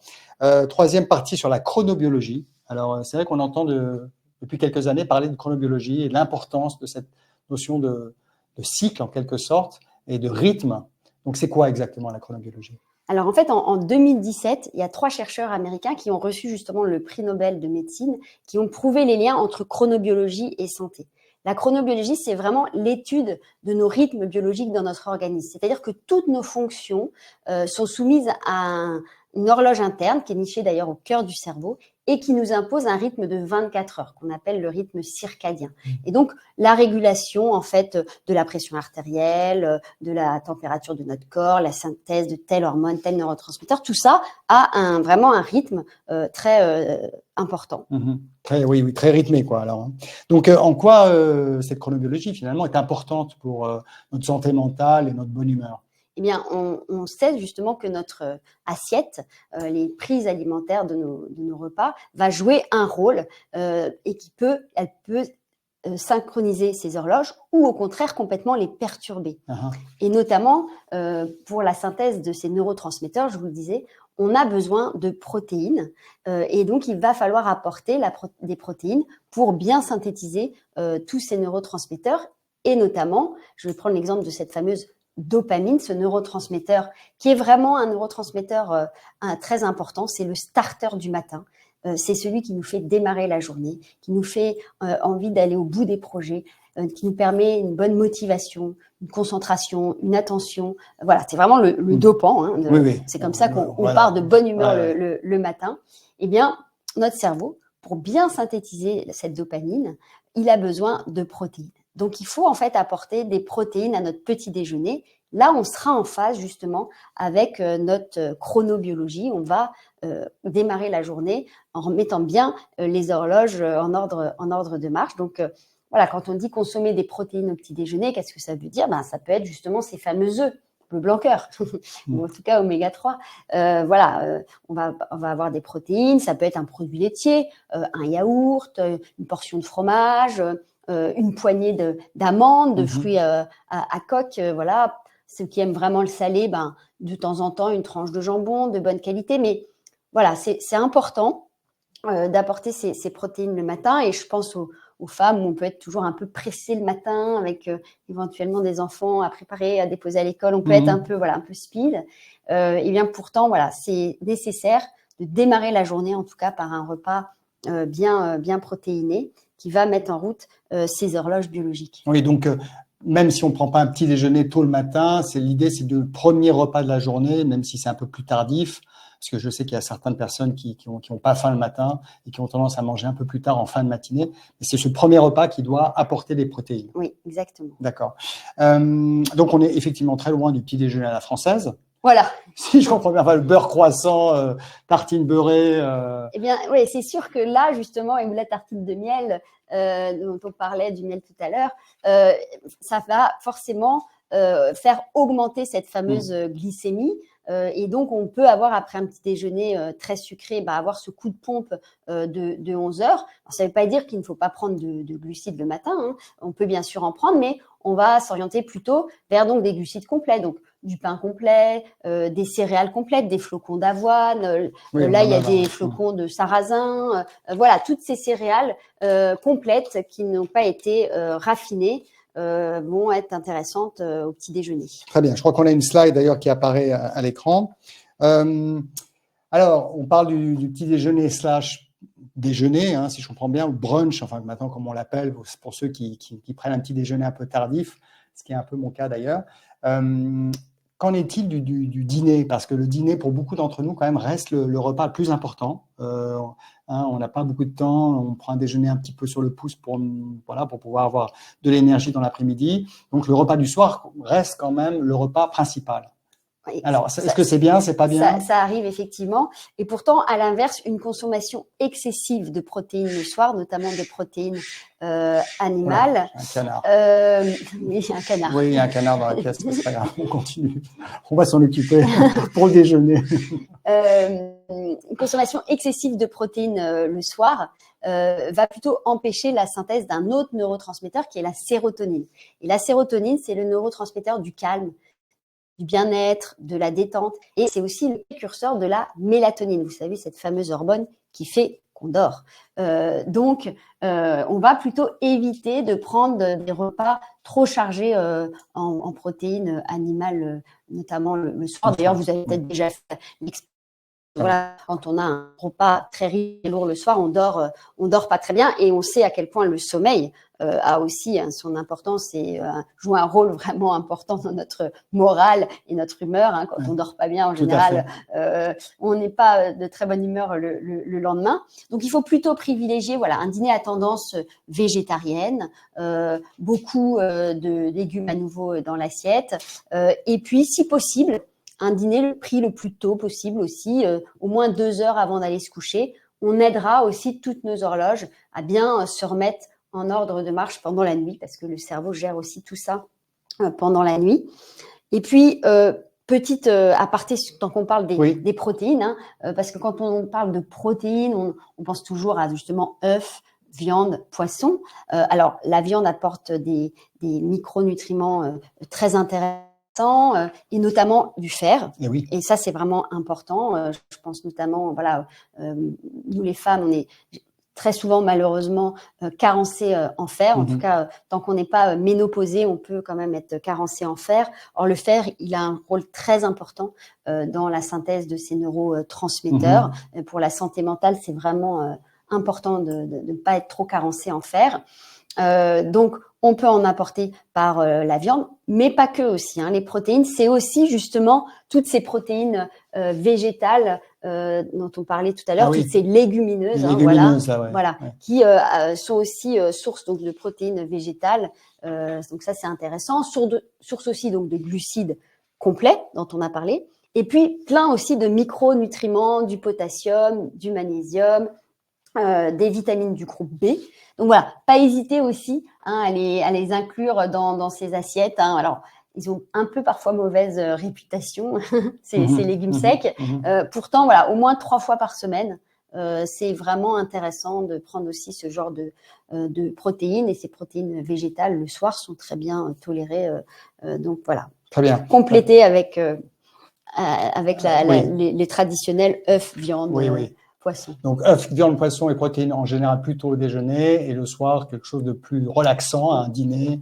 Troisième partie sur la chronobiologie. Alors, c'est vrai qu'on entend depuis quelques années parler de chronobiologie et de l'importance de cette notion de cycle, en quelque sorte, et de rythme. Donc, c'est quoi exactement la chronobiologie?
Alors en fait, en 2017, il y a 3 chercheurs américains qui ont reçu justement le prix Nobel de médecine, qui ont prouvé les liens entre chronobiologie et santé. La chronobiologie, c'est vraiment l'étude de nos rythmes biologiques dans notre organisme. C'est-à-dire que toutes nos fonctions sont soumises à une horloge interne, qui est nichée d'ailleurs au cœur du cerveau, et qui nous impose un rythme de 24 heures, qu'on appelle le rythme circadien. Et donc, la régulation, en fait, de la pression artérielle, de la température de notre corps, la synthèse de telle hormone, tel neurotransmetteur, tout ça a vraiment un rythme très important.
Oui, très rythmé, quoi. Alors, hein. Donc, en quoi cette chronobiologie, finalement, est importante pour notre santé mentale et notre bonne humeur?
Eh bien, on sait justement que notre assiette, les prises alimentaires de nos repas, va jouer un rôle et elle peut synchroniser ces horloges ou au contraire complètement les perturber. Et notamment pour la synthèse de ces neurotransmetteurs, je vous le disais, on a besoin de protéines et donc il va falloir apporter des protéines pour bien synthétiser tous ces neurotransmetteurs et notamment, je vais prendre l'exemple de cette fameuse dopamine, ce neurotransmetteur qui est vraiment un neurotransmetteur très important, c'est le starter du matin. C'est celui qui nous fait démarrer la journée, qui nous fait envie d'aller au bout des projets, qui nous permet une bonne motivation, une concentration, une attention. Voilà, c'est vraiment le dopant. Hein,
oui.
C'est comme ça qu'on part de bonne humeur le matin. Eh bien, notre cerveau, pour bien synthétiser cette dopamine, il a besoin de protéines. Donc, il faut en fait apporter des protéines à notre petit déjeuner. Là, on sera en phase justement avec notre chronobiologie. On va démarrer la journée en remettant bien les horloges en ordre de marche. Donc, voilà, quand on dit consommer des protéines au petit déjeuner, qu'est-ce que ça veut dire? Ça peut être justement ces fameux œufs, le blanc cœur, ou en tout cas oméga 3. On va avoir des protéines. Ça peut être un produit laitier, un yaourt, une portion de fromage, une poignée d'amandes, de fruits à coque, voilà. Ceux qui aiment vraiment le salé, de temps en temps, une tranche de jambon de bonne qualité. Mais voilà, c'est important d'apporter ces protéines le matin. Et je pense aux femmes où on peut être toujours un peu pressé le matin avec éventuellement des enfants à préparer, à déposer à l'école. On peut être un peu speed. Et bien pourtant, voilà, c'est nécessaire de démarrer la journée, en tout cas par un repas bien protéiné qui va mettre en route ces horloges biologiques.
Oui, donc même si on ne prend pas un petit déjeuner tôt le matin, l'idée, c'est le premier repas de la journée, même si c'est un peu plus tardif, parce que je sais qu'il y a certaines personnes qui ont pas faim le matin et qui ont tendance à manger un peu plus tard en fin de matinée. Mais c'est ce premier repas qui doit apporter des protéines.
Oui, exactement.
D'accord. Donc, on est effectivement très loin du petit déjeuner à la française.
Voilà.
Si je comprends bien, le beurre croissant, tartine beurrée.
Eh bien, oui, c'est sûr que là, justement, et la tartine de miel, dont on parlait du miel tout à l'heure, ça va forcément faire augmenter cette fameuse glycémie. Et donc, on peut avoir, après un petit déjeuner très sucré, avoir ce coup de pompe de 11 heures. Alors, ça ne veut pas dire qu'il ne faut pas prendre de glucides le matin. Hein. On peut bien sûr en prendre, mais on va s'orienter plutôt vers donc des glucides complets. Donc, du pain complet, des céréales complètes, des flocons d'avoine. Il y a des flocons de sarrasin. Voilà, toutes ces céréales complètes qui n'ont pas été raffinées vont être intéressantes au petit déjeuner.
Très bien. Je crois qu'on a une slide d'ailleurs qui apparaît à l'écran. Alors, on parle du petit déjeuner / déjeuner, si je comprends bien, ou brunch, enfin maintenant comme on l'appelle, pour ceux qui prennent un petit déjeuner un peu tardif, ce qui est un peu mon cas d'ailleurs. Qu'en est-il du dîner? Parce que le dîner, pour beaucoup d'entre nous, quand même, reste le repas le plus important. On n'a pas beaucoup de temps, on prend un déjeuner un petit peu sur le pouce pour pouvoir avoir de l'énergie dans l'après-midi. Donc, le repas du soir reste quand même le repas principal.
Oui,
alors, est-ce que c'est bien, c'est pas bien?
Ça arrive effectivement. Et pourtant, à l'inverse, une consommation excessive de protéines le soir, notamment de protéines animales.
Un canard.
Oui, un canard.
Oui, il y a un canard dans la pièce, c'est pas grave, on continue. On va s'en occuper pour le déjeuner.
Une consommation excessive de protéines le soir va plutôt empêcher la synthèse d'un autre neurotransmetteur qui est la sérotonine. Et la sérotonine, c'est le neurotransmetteur du calme, du bien-être, de la détente, et c'est aussi le précurseur de la mélatonine. Vous savez, cette fameuse hormone qui fait qu'on dort. Donc, on va plutôt éviter de prendre des repas trop chargés en protéines animales, notamment le soir. D'ailleurs, vous avez peut-être déjà fait l'expérience. Voilà, quand on a un repas très riche et lourd le soir, on dort pas très bien, et on sait à quel point le sommeil a aussi son importance et joue un rôle vraiment important dans notre morale et notre humeur. Quand on dort pas bien, en général, on n'est pas de très bonne humeur le lendemain. Donc, il faut plutôt privilégier un dîner à tendance végétarienne, beaucoup de légumes à nouveau dans l'assiette, et puis, si possible, un dîner pris le plus tôt possible aussi, au moins 2 heures avant d'aller se coucher. On aidera aussi toutes nos horloges à bien se remettre en ordre de marche pendant la nuit, parce que le cerveau gère aussi tout ça pendant la nuit. Et puis, petite aparté, tant qu'on parle des protéines, parce que quand on parle de protéines, on pense toujours à justement œufs, viande, poisson. Alors, la viande apporte des micronutriments très intéressants, et notamment du fer. Et ça, c'est vraiment important. Je pense notamment, nous les femmes, on est très souvent malheureusement carencées en fer. En tout cas, tant qu'on n'est pas ménopausée, on peut quand même être carencé en fer. Or, le fer, il a un rôle très important dans la synthèse de ces neurotransmetteurs. Pour la santé mentale, c'est vraiment important de ne pas être trop carencé en fer. Donc, on peut en apporter par la viande, mais pas que aussi. Les protéines, c'est aussi justement toutes ces protéines végétales dont on parlait tout à l'heure, toutes ces légumineuses, qui sont aussi source donc de protéines végétales. Donc ça, c'est intéressant. Source aussi donc de glucides complets dont on a parlé, et puis plein aussi de micronutriments, du potassium, du magnésium, des vitamines du groupe B. Donc voilà, pas hésiter aussi à les inclure dans ces assiettes. Alors, ils ont un peu parfois mauvaise réputation, ces légumes secs. Pourtant, au moins 3 fois par semaine, c'est vraiment intéressant de prendre aussi ce genre de protéines. Et ces protéines végétales, le soir, sont très bien tolérées. Donc voilà,
très bien.
Compléter avec les traditionnels œufs, viande. Poisson.
Donc, œufs, viande, poisson et protéines en général plutôt au déjeuner, et le soir, quelque chose de plus relaxant, un dîner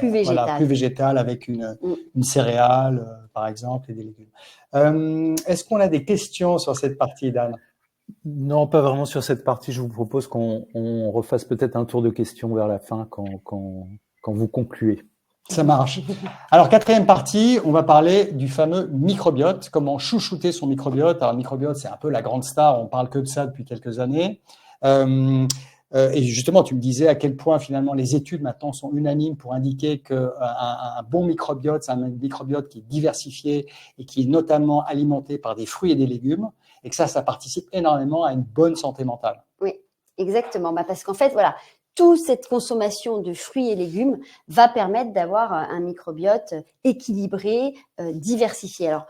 plus
végétal avec une céréale, par exemple, et des légumes. Est-ce qu'on a des questions sur cette partie, Dan?
Non, pas vraiment sur cette partie. Je vous propose qu'on refasse peut-être un tour de questions vers la fin quand vous concluez.
Ça marche. Alors, 4e partie, on va parler du fameux microbiote, comment chouchouter son microbiote. Alors, le microbiote, c'est un peu la grande star, on parle que de ça depuis quelques années. Et justement, tu me disais à quel point finalement les études maintenant sont unanimes pour indiquer qu'un bon microbiote, c'est un microbiote qui est diversifié et qui est notamment alimenté par des fruits et des légumes, et que ça participe énormément à une bonne santé mentale.
Oui, exactement. Parce qu'en fait, toute cette consommation de fruits et légumes va permettre d'avoir un microbiote équilibré, diversifié. Alors,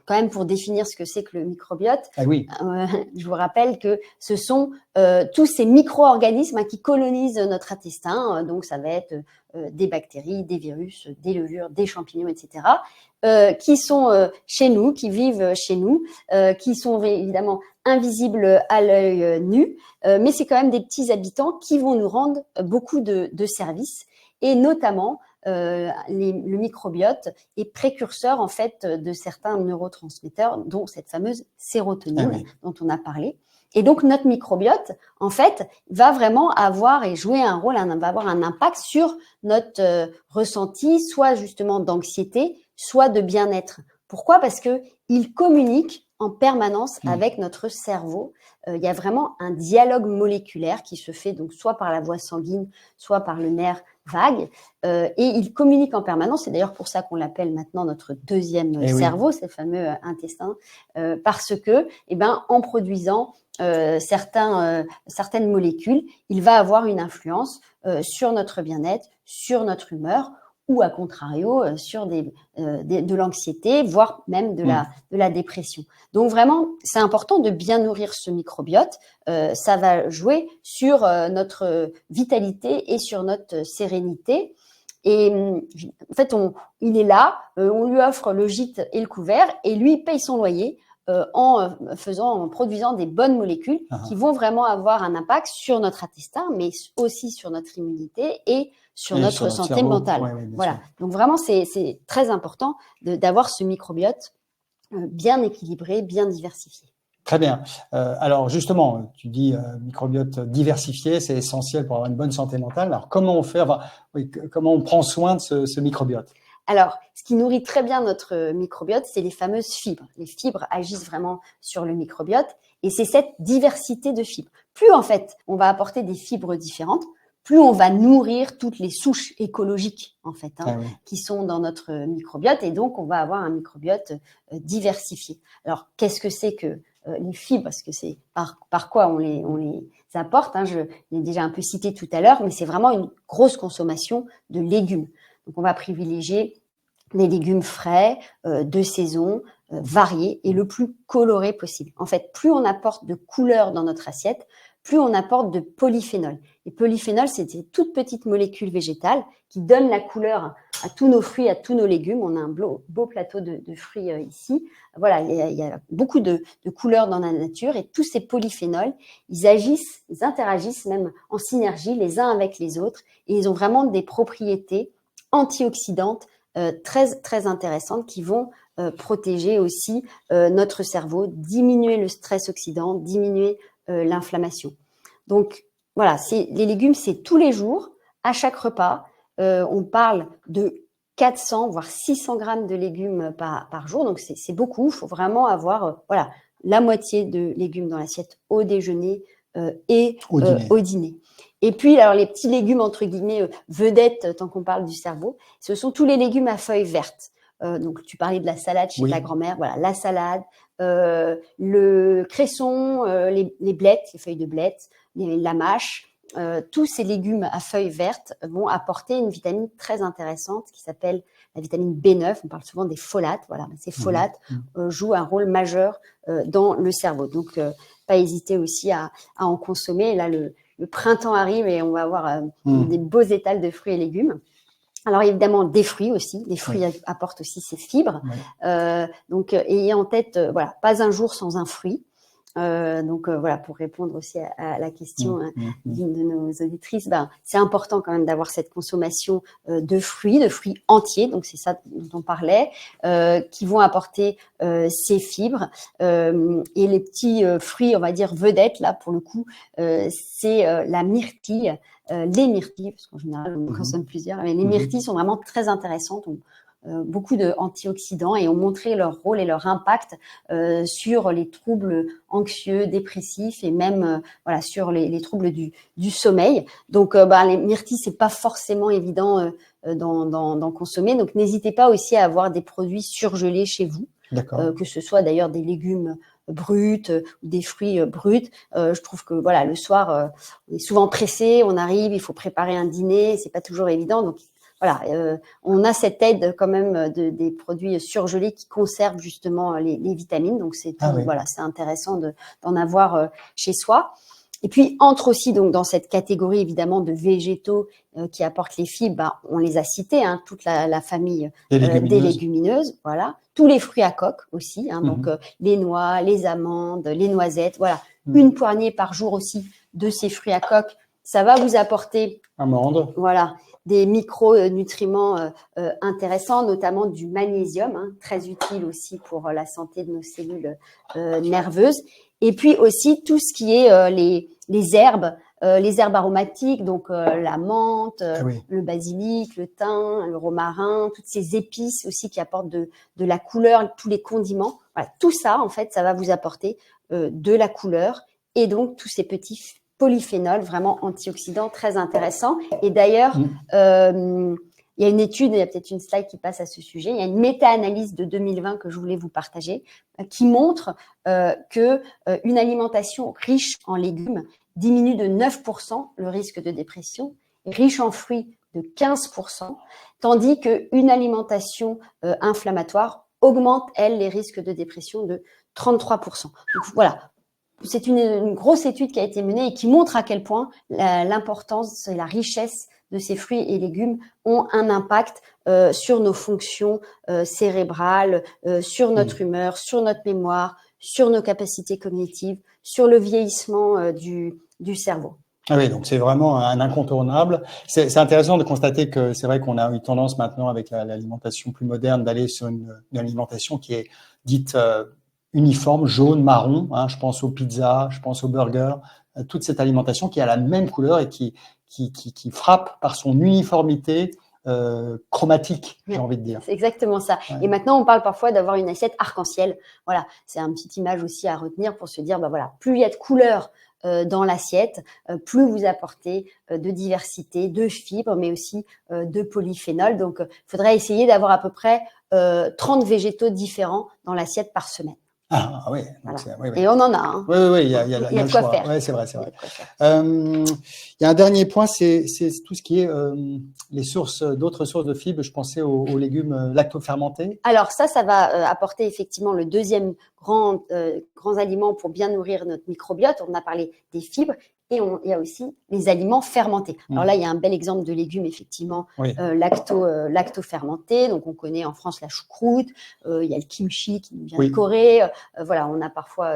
quand même, pour définir ce que c'est que le microbiote, je vous rappelle que ce sont tous ces micro-organismes qui colonisent notre intestin. Donc, ça va être des bactéries, des virus, des levures, des champignons, etc., qui sont chez nous, qui vivent chez nous, qui sont évidemment invisibles à l'œil nu, mais c'est quand même des petits habitants qui vont nous rendre beaucoup de services, et notamment le microbiote est précurseur en fait de certains neurotransmetteurs, dont cette fameuse sérotonine dont on a parlé. Et donc notre microbiote, en fait, va vraiment avoir et jouer un rôle, va avoir un impact sur notre ressenti, soit justement d'anxiété, soit de bien-être. Pourquoi ? Parce que il communique en permanence avec notre cerveau. Il y a vraiment un dialogue moléculaire qui se fait donc soit par la voie sanguine, soit par le nerf vague, et il communique en permanence. C'est d'ailleurs pour ça qu'on l'appelle maintenant notre deuxième cerveau, ce fameux intestin, parce que, en produisant certaines molécules, il va avoir une influence sur notre bien-être, sur notre humeur. ou à contrario sur de l'anxiété, voire même de la dépression. Donc vraiment, c'est important de bien nourrir ce microbiote. Ça va jouer sur notre vitalité et sur notre sérénité. Et en fait, il est là, on lui offre le gîte et le couvert, et lui paye son loyer en produisant des bonnes molécules qui vont vraiment avoir un impact sur notre intestin, mais aussi sur notre immunité et sur notre santé mentale. Voilà. Donc vraiment, c'est très important d'avoir ce microbiote bien équilibré, bien diversifié.
Très bien. Alors justement, tu dis microbiote diversifié, c'est essentiel pour avoir une bonne santé mentale. Alors comment on fait, comment on prend soin de ce microbiote?
Alors, ce qui nourrit très bien notre microbiote, c'est les fameuses fibres. Les fibres agissent vraiment sur le microbiote et c'est cette diversité de fibres. Plus en fait, on va apporter des fibres différentes, plus on va nourrir toutes les souches écologiques en fait qui sont dans notre microbiote et donc on va avoir un microbiote diversifié. Alors, qu'est-ce que c'est que les fibres? Parce que c'est par quoi on les apporte. Je l'ai déjà un peu cité tout à l'heure, mais c'est vraiment une grosse consommation de légumes. Donc, on va privilégier les légumes frais, de saison, variés et le plus coloré possible. En fait, plus on apporte de couleurs dans notre assiette, plus on apporte de polyphénols. Les polyphénols, c'est des toutes petites molécules végétales qui donnent la couleur à tous nos fruits, à tous nos légumes. On a un beau plateau de fruits ici. Voilà, il y a beaucoup de couleurs dans la nature et tous ces polyphénols, ils interagissent même en synergie les uns avec les autres et ils ont vraiment des propriétés antioxydantes très, très intéressantes qui vont protéger aussi notre cerveau, diminuer le stress oxydant, diminuer l'inflammation. Donc, voilà, les légumes, c'est tous les jours, à chaque repas. On parle de 400, voire 600 grammes de légumes par jour. Donc, c'est beaucoup. Il faut vraiment avoir la moitié de légumes dans l'assiette au déjeuner et au dîner. Et puis, alors, les petits légumes, entre guillemets, vedettes, tant qu'on parle du cerveau, ce sont tous les légumes à feuilles vertes. Donc, tu parlais de la salade chez ta grand-mère. Voilà, la salade, le cresson, les blettes, les feuilles de blettes, la mâche. Tous ces légumes à feuilles vertes vont apporter une vitamine très intéressante qui s'appelle la vitamine B9. On parle souvent des folates. Voilà, ces folates jouent un rôle majeur dans le cerveau. Donc, pas hésiter aussi à en consommer. Et là, le printemps arrive et on va avoir des beaux étals de fruits et légumes. Alors évidemment des fruits aussi, les fruits apportent aussi ces fibres. Donc ayez en tête, pas un jour sans un fruit. Pour répondre aussi à la question d'une de nos auditrices, c'est important quand même d'avoir cette consommation de fruits entiers, donc c'est ça dont on parlait, qui vont apporter ces fibres. Et les petits fruits, on va dire vedettes, là pour le coup, c'est la myrtille, les myrtilles, parce qu'en général on en consomme plusieurs, mais les myrtilles sont vraiment très intéressantes. Beaucoup d'antioxydants et ont montré leur rôle et leur impact sur les troubles anxieux, dépressifs et même sur les troubles du sommeil. Donc les myrtilles, c'est pas forcément évident d'en consommer. Donc n'hésitez pas aussi à avoir des produits surgelés chez vous, que ce soit d'ailleurs des légumes bruts ou des fruits bruts. Je trouve que le soir, on est souvent pressé, on arrive, il faut préparer un dîner, c'est pas toujours évident. Donc on a cette aide quand même des produits surgelés qui conservent justement les vitamines. Donc c'est c'est intéressant d'en avoir chez soi. Et puis entre aussi donc dans cette catégorie évidemment de végétaux qui apportent les fibres, on les a cités, toute la famille des légumineuses. Voilà, tous les fruits à coque aussi, donc les noix, les amandes, les noisettes. Voilà, une poignée par jour aussi de ces fruits à coque. Ça va vous apporter des micronutriments intéressants, notamment du magnésium, très utile aussi pour la santé de nos cellules nerveuses. Et puis aussi tout ce qui est les herbes aromatiques, donc la menthe, le basilic, le thym, le romarin, toutes ces épices aussi qui apportent de la couleur, tous les condiments. Voilà, tout ça, en fait, ça va vous apporter de la couleur et donc tous ces petits polyphénols vraiment antioxydants très intéressants. Et d'ailleurs, il y a une étude, il y a peut-être une slide qui passe à ce sujet, il y a une méta-analyse de 2020 que je voulais vous partager qui montre qu'une alimentation riche en légumes diminue de 9% le risque de dépression, riche en fruits de 15%, tandis qu'une alimentation inflammatoire augmente, elle, les risques de dépression de 33%. Donc voilà, c'est une grosse étude qui a été menée et qui montre à quel point l'importance et la richesse de ces fruits et légumes ont un impact sur nos fonctions cérébrales, sur notre humeur, sur notre mémoire, sur nos capacités cognitives, sur le vieillissement du cerveau.
Ah oui, donc c'est vraiment un incontournable. C'est intéressant de constater que c'est vrai qu'on a eu tendance maintenant avec l'alimentation plus moderne d'aller sur une alimentation qui est dite uniforme, jaune, marron. Hein, je pense aux pizzas, je pense aux burgers, toute cette alimentation qui a la même couleur et qui frappe par son uniformité chromatique, j'ai envie de dire.
C'est exactement ça. Ouais. Et maintenant, on parle parfois d'avoir une assiette arc-en-ciel. Voilà, c'est une petite image aussi à retenir pour se dire, bah voilà, plus il y a de couleurs dans l'assiette, plus vous apportez de diversité, de fibres, mais aussi de polyphénols. Donc, il faudrait essayer d'avoir à peu près 30 végétaux différents dans l'assiette par semaine.
Ah oui, donc
voilà.
Oui.
Et on en a. Hein.
Oui, il y a
de quoi faire.
Oui, c'est vrai, c'est vrai. Il y a un dernier point, c'est tout ce qui est les sources, d'autres sources de fibres. Je pensais aux légumes lactofermentés.
Alors ça va apporter effectivement le deuxième grand aliment pour bien nourrir notre microbiote. On a parlé des fibres. Et il y a aussi les aliments fermentés. Alors là, il y a un bel exemple de légumes, effectivement, lacto-fermentés. Donc, on connaît en France la choucroute, il y a le kimchi qui vient de Corée. Voilà, on a parfois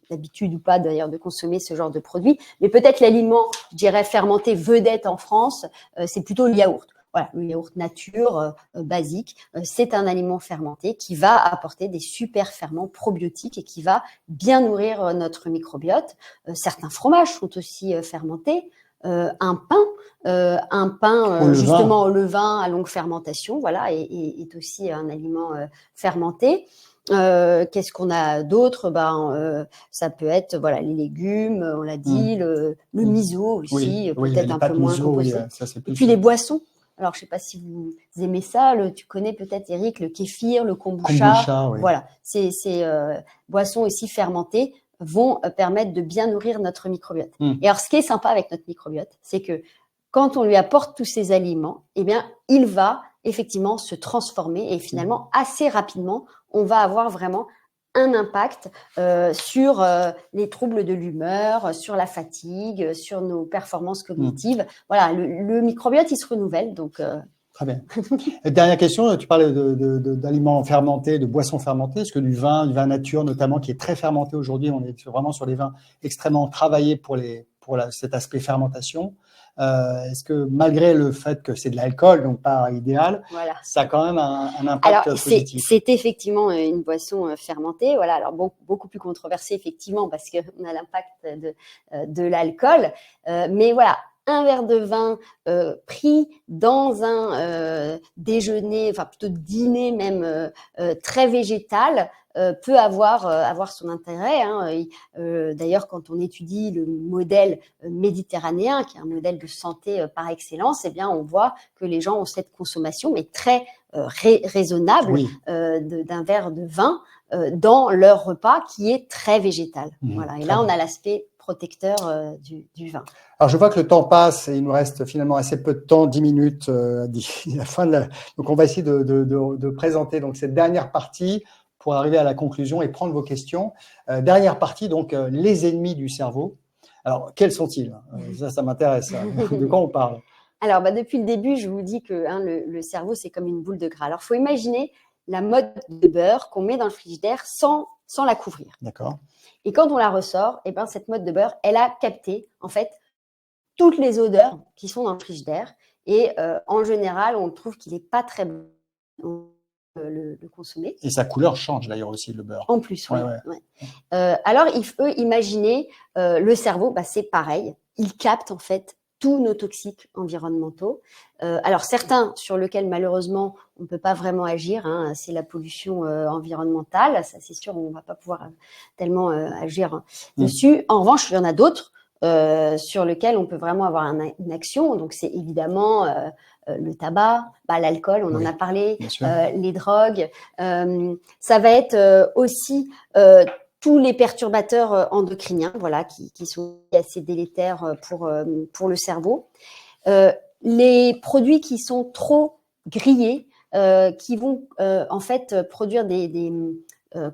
l'habitude ou pas, d'ailleurs, de consommer ce genre de produits. Mais peut-être l'aliment, je dirais, fermenté vedette en France, c'est plutôt le yaourt. Voilà, le yaourt nature basique, c'est un aliment fermenté qui va apporter des super ferments probiotiques et qui va bien nourrir notre microbiote. Certains fromages sont aussi fermentés. Un pain justement au levain à longue fermentation, voilà, est aussi un aliment fermenté. Qu'est-ce qu'on a d'autre? Ça peut être voilà les légumes, on l'a dit, le miso aussi, peut-être un peu moins composé. Et puis les boissons. Alors, je ne sais pas si vous aimez ça. Tu connais peut-être, Eric, le kéfir, le kombucha.
Oui.
Voilà, ces boissons aussi fermentées vont permettre de bien nourrir notre microbiote. Et alors, ce qui est sympa avec notre microbiote, c'est que quand on lui apporte tous ces aliments, eh bien, il va effectivement se transformer et finalement, assez rapidement, on va avoir vraiment un impact sur les troubles de l'humeur, sur la fatigue, sur nos performances cognitives. Voilà, le microbiote, il se renouvelle. Donc,
Très bien. Dernière question, tu parlais d'aliments fermentés, de boissons fermentées. Est-ce que du vin nature notamment, qui est très fermenté aujourd'hui, on est vraiment sur les vins extrêmement travaillés pour cet aspect fermentation. Est-ce que malgré le fait que c'est de l'alcool, donc pas idéal, voilà, ça a quand même un impact positif?
C'est effectivement une boisson fermentée, voilà, alors beaucoup plus controversée effectivement parce qu'on a l'impact de l'alcool, mais voilà, un verre de vin pris dans un déjeuner, enfin plutôt dîner même très végétal, peut avoir son intérêt. Hein. D'ailleurs, quand on étudie le modèle méditerranéen, qui est un modèle de santé par excellence, eh bien, on voit que les gens ont cette consommation, mais très raisonnable, d'un verre de vin dans leur repas, qui est très végétal. Voilà. Et là, on a l'aspect protecteur du vin.
Alors, je vois que le temps passe et il nous reste finalement assez peu de temps, 10 minutes à la fin de Donc, on va essayer de présenter donc cette dernière partie pour arriver à la conclusion et prendre vos questions. Dernière partie, donc, les ennemis du cerveau. Alors, quels sont-ils? Ça m'intéresse. De quoi on parle?
Alors, depuis le début, je vous dis que le cerveau, c'est comme une boule de gras. Alors, il faut imaginer la motte de beurre qu'on met dans le frigidaire sans la couvrir.
D'accord.
Et quand on la ressort, eh ben, cette motte de beurre, elle a capté, en fait, toutes les odeurs qui sont dans le frigidaire. Et en général, on trouve qu'il n'est pas très bon le consommer.
Et sa couleur change d'ailleurs aussi, le beurre.
En plus, oui. Alors, il faut imaginer le cerveau, c'est pareil. Il capte en fait tous nos toxiques environnementaux. Alors, certains sur lesquels malheureusement on ne peut pas vraiment agir, hein, c'est la pollution environnementale. Ça, c'est sûr, on ne va pas pouvoir tellement agir dessus. En revanche, il y en a d'autres sur lesquels on peut vraiment avoir une action. Donc, c'est évidemment le tabac, l'alcool, on en a parlé, les drogues. Ça va être aussi tous les perturbateurs endocriniens, voilà, qui sont assez délétères pour le cerveau. les produits qui sont trop grillés, qui vont en fait produire des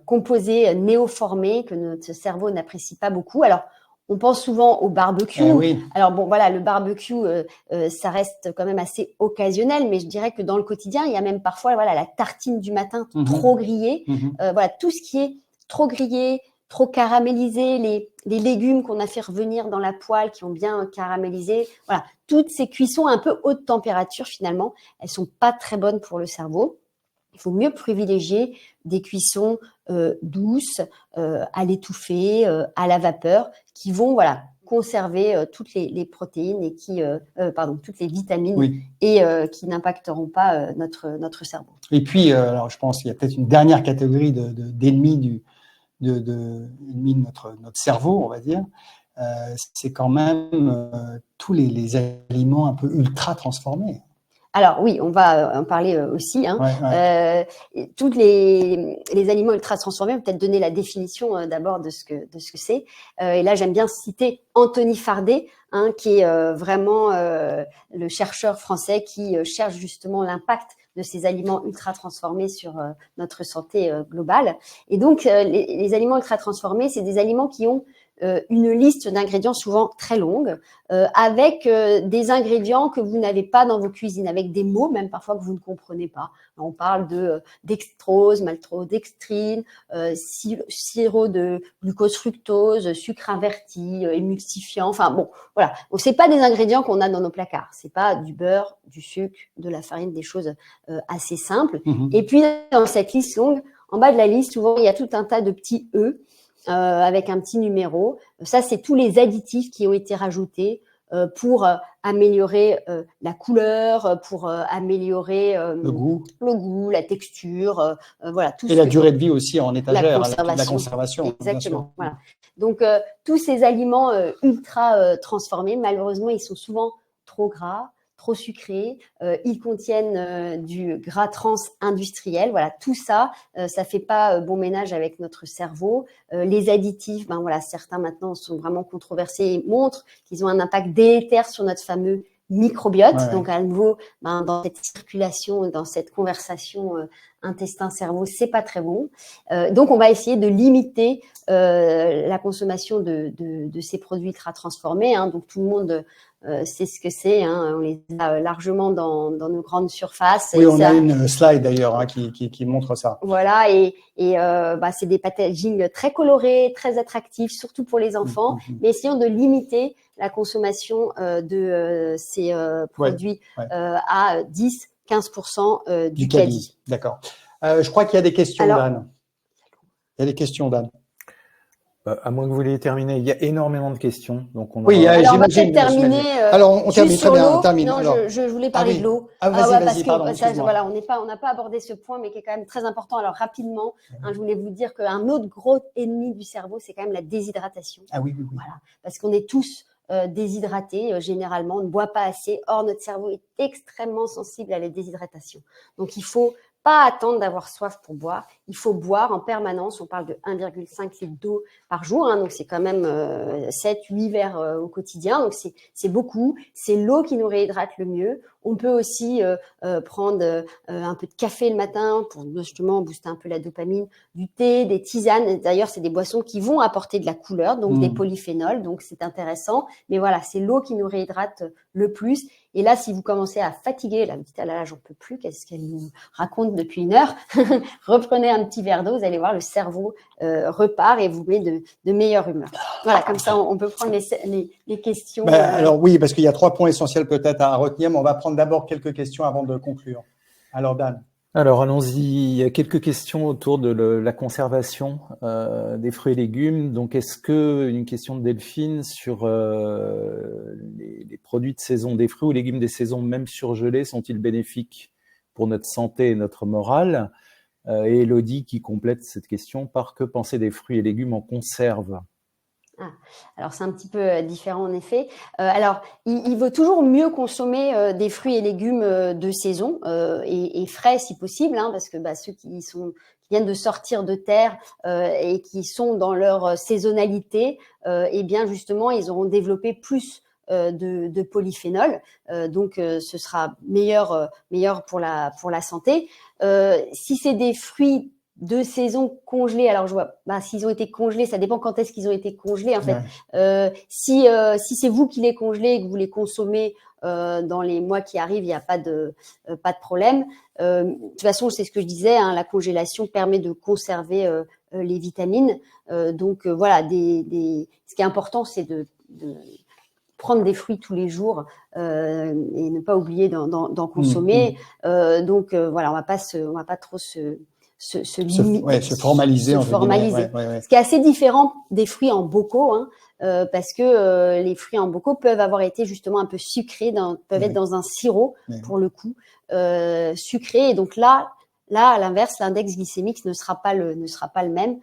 composés néoformés que notre cerveau n'apprécie pas beaucoup. Alors, on pense souvent au barbecue.
Oui.
Alors bon, voilà, le barbecue, ça reste quand même assez occasionnel, mais je dirais que dans le quotidien, il y a même parfois, voilà, la tartine du matin trop grillée. Voilà, tout ce qui est trop grillé, trop caramélisé, les légumes qu'on a fait revenir dans la poêle, qui ont bien caramélisé. Voilà, toutes ces cuissons un peu haute température, finalement, elles sont pas très bonnes pour le cerveau. Il faut mieux privilégier des cuissons douces, à l'étouffée, à la vapeur, qui vont voilà conserver toutes les protéines et toutes les vitamines et qui n'impacteront pas notre cerveau.
Et puis, alors je pense qu'il y a peut-être une dernière catégorie d'ennemis ennemis de notre cerveau, on va dire. C'est quand même tous les aliments un peu ultra transformés.
Alors oui, on va en parler aussi. Tous les aliments ultra transformés, on va peut-être donner la définition d'abord de ce que c'est. Et là, j'aime bien citer Anthony Fardet, qui est vraiment le chercheur français qui cherche justement l'impact de ces aliments ultra transformés sur notre santé globale. Et donc, les aliments ultra transformés, c'est des aliments qui ont une liste d'ingrédients souvent très longue, avec des ingrédients que vous n'avez pas dans vos cuisines, avec des mots même parfois que vous ne comprenez pas. On parle dextrose, maltodextrine, sirop de glucose fructose, sucre inverti, émulsifiant. Enfin bon, voilà. C'est pas des ingrédients qu'on a dans nos placards. C'est pas du beurre, du sucre, de la farine, des choses assez simples. Et puis dans cette liste longue, en bas de la liste, souvent il y a tout un tas de petits E. Avec un petit numéro. Ça, c'est tous les additifs qui ont été rajoutés pour améliorer la couleur, pour améliorer
le
goût, la texture, voilà.
Tout et la durée de vie aussi en étagère,
la
conservation.
Exactement. Voilà. Donc, tous ces aliments ultra transformés, malheureusement, ils sont souvent trop gras, trop sucrés, ils contiennent du gras trans industriel. Voilà, tout ça, ça fait pas bon ménage avec notre cerveau. Les additifs, certains maintenant sont vraiment controversés et montrent qu'ils ont un impact délétère sur notre fameux microbiote. Donc à nouveau, dans cette circulation, dans cette conversation intestin-cerveau, c'est pas très bon. Donc on va essayer de limiter la consommation de ces produits ultra transformés. Donc tout le monde c'est ce que c'est, on les a largement dans nos grandes surfaces.
Oui, on a une slide d'ailleurs qui montre ça.
Voilà, et c'est des packaging très colorés, très attractifs, surtout pour les enfants. Mais essayons de limiter la consommation de ces produits à 10-15% du caddie.
D'accord. Je crois qu'il y a des questions, Dan. Il y a des questions, Dan.
À moins que vous l'ayez terminé, il y a énormément de questions. Donc
on va peut-être terminer.
Alors, on termine très bien.
Non, je voulais parler de l'eau.
Vas-y, pardon.
Voilà, on n'a pas abordé ce point, mais qui est quand même très important. Alors, rapidement, je voulais vous dire qu'un autre gros ennemi du cerveau, c'est quand même la déshydratation.
Ah oui.
Voilà, parce qu'on est tous déshydratés, généralement, on ne boit pas assez. Or, notre cerveau est extrêmement sensible à la déshydratation. Donc, il faut pas attendre d'avoir soif pour boire. Il faut boire en permanence. On parle de 1,5 litre d'eau par jour. Donc, c'est quand même 7-8 verres au quotidien. Donc, c'est beaucoup. C'est l'eau qui nous réhydrate le mieux. On peut aussi prendre un peu de café le matin pour justement booster un peu la dopamine, du thé, des tisanes. D'ailleurs, c'est des boissons qui vont apporter de la couleur, donc des polyphénols. Donc, c'est intéressant. Mais voilà, c'est l'eau qui nous réhydrate le plus. Et là, si vous commencez à fatiguer, là, vous dites, ah là, j'en peux plus, qu'est-ce qu'elle nous raconte depuis 1 heure? Reprenez un petit verre d'eau, vous allez voir, le cerveau repart et vous met de meilleure humeur. Voilà, comme ça, on peut prendre les questions.
Alors oui, parce qu'il y a 3 points essentiels peut-être à retenir, mais on va prendre d'abord quelques questions avant de conclure. Alors, Dan.
Alors, allons-y. Il y a quelques questions autour de la conservation des fruits et légumes. Donc, une question de Delphine sur les produits de saison, des fruits ou légumes des saisons, même surgelés, sont-ils bénéfiques pour notre santé et notre morale? Et Elodie qui complète cette question par que penser des fruits et légumes en conserve?
Alors, c'est un petit peu différent en effet. Alors, il vaut toujours mieux consommer des fruits et légumes de saison et frais si possible, parce que ceux qui viennent de sortir de terre et qui sont dans leur saisonnalité, eh bien justement, ils auront développé plus de polyphénol. Donc, ce sera meilleur pour la santé. Si c'est des fruits de saison congelés, alors je vois, s'ils ont été congelés, ça dépend quand est-ce qu'ils ont été congelés en fait. Si c'est vous qui les congelez et que vous les consommez dans les mois qui arrivent, il n'y a pas de problème. De toute façon, c'est ce que je disais, hein, la congélation permet de conserver les vitamines. Donc voilà, ce qui est important, c'est de prendre des fruits tous les jours et ne pas oublier d'en consommer. Donc voilà, on va pas trop se formaliser. Ce qui est assez différent des fruits en bocaux, hein, parce que les fruits en bocaux peuvent avoir été justement un peu sucrés, peuvent être dans un sirop pour le coup, sucré. Et donc là, à l'inverse, l'index glycémique ne sera pas le même.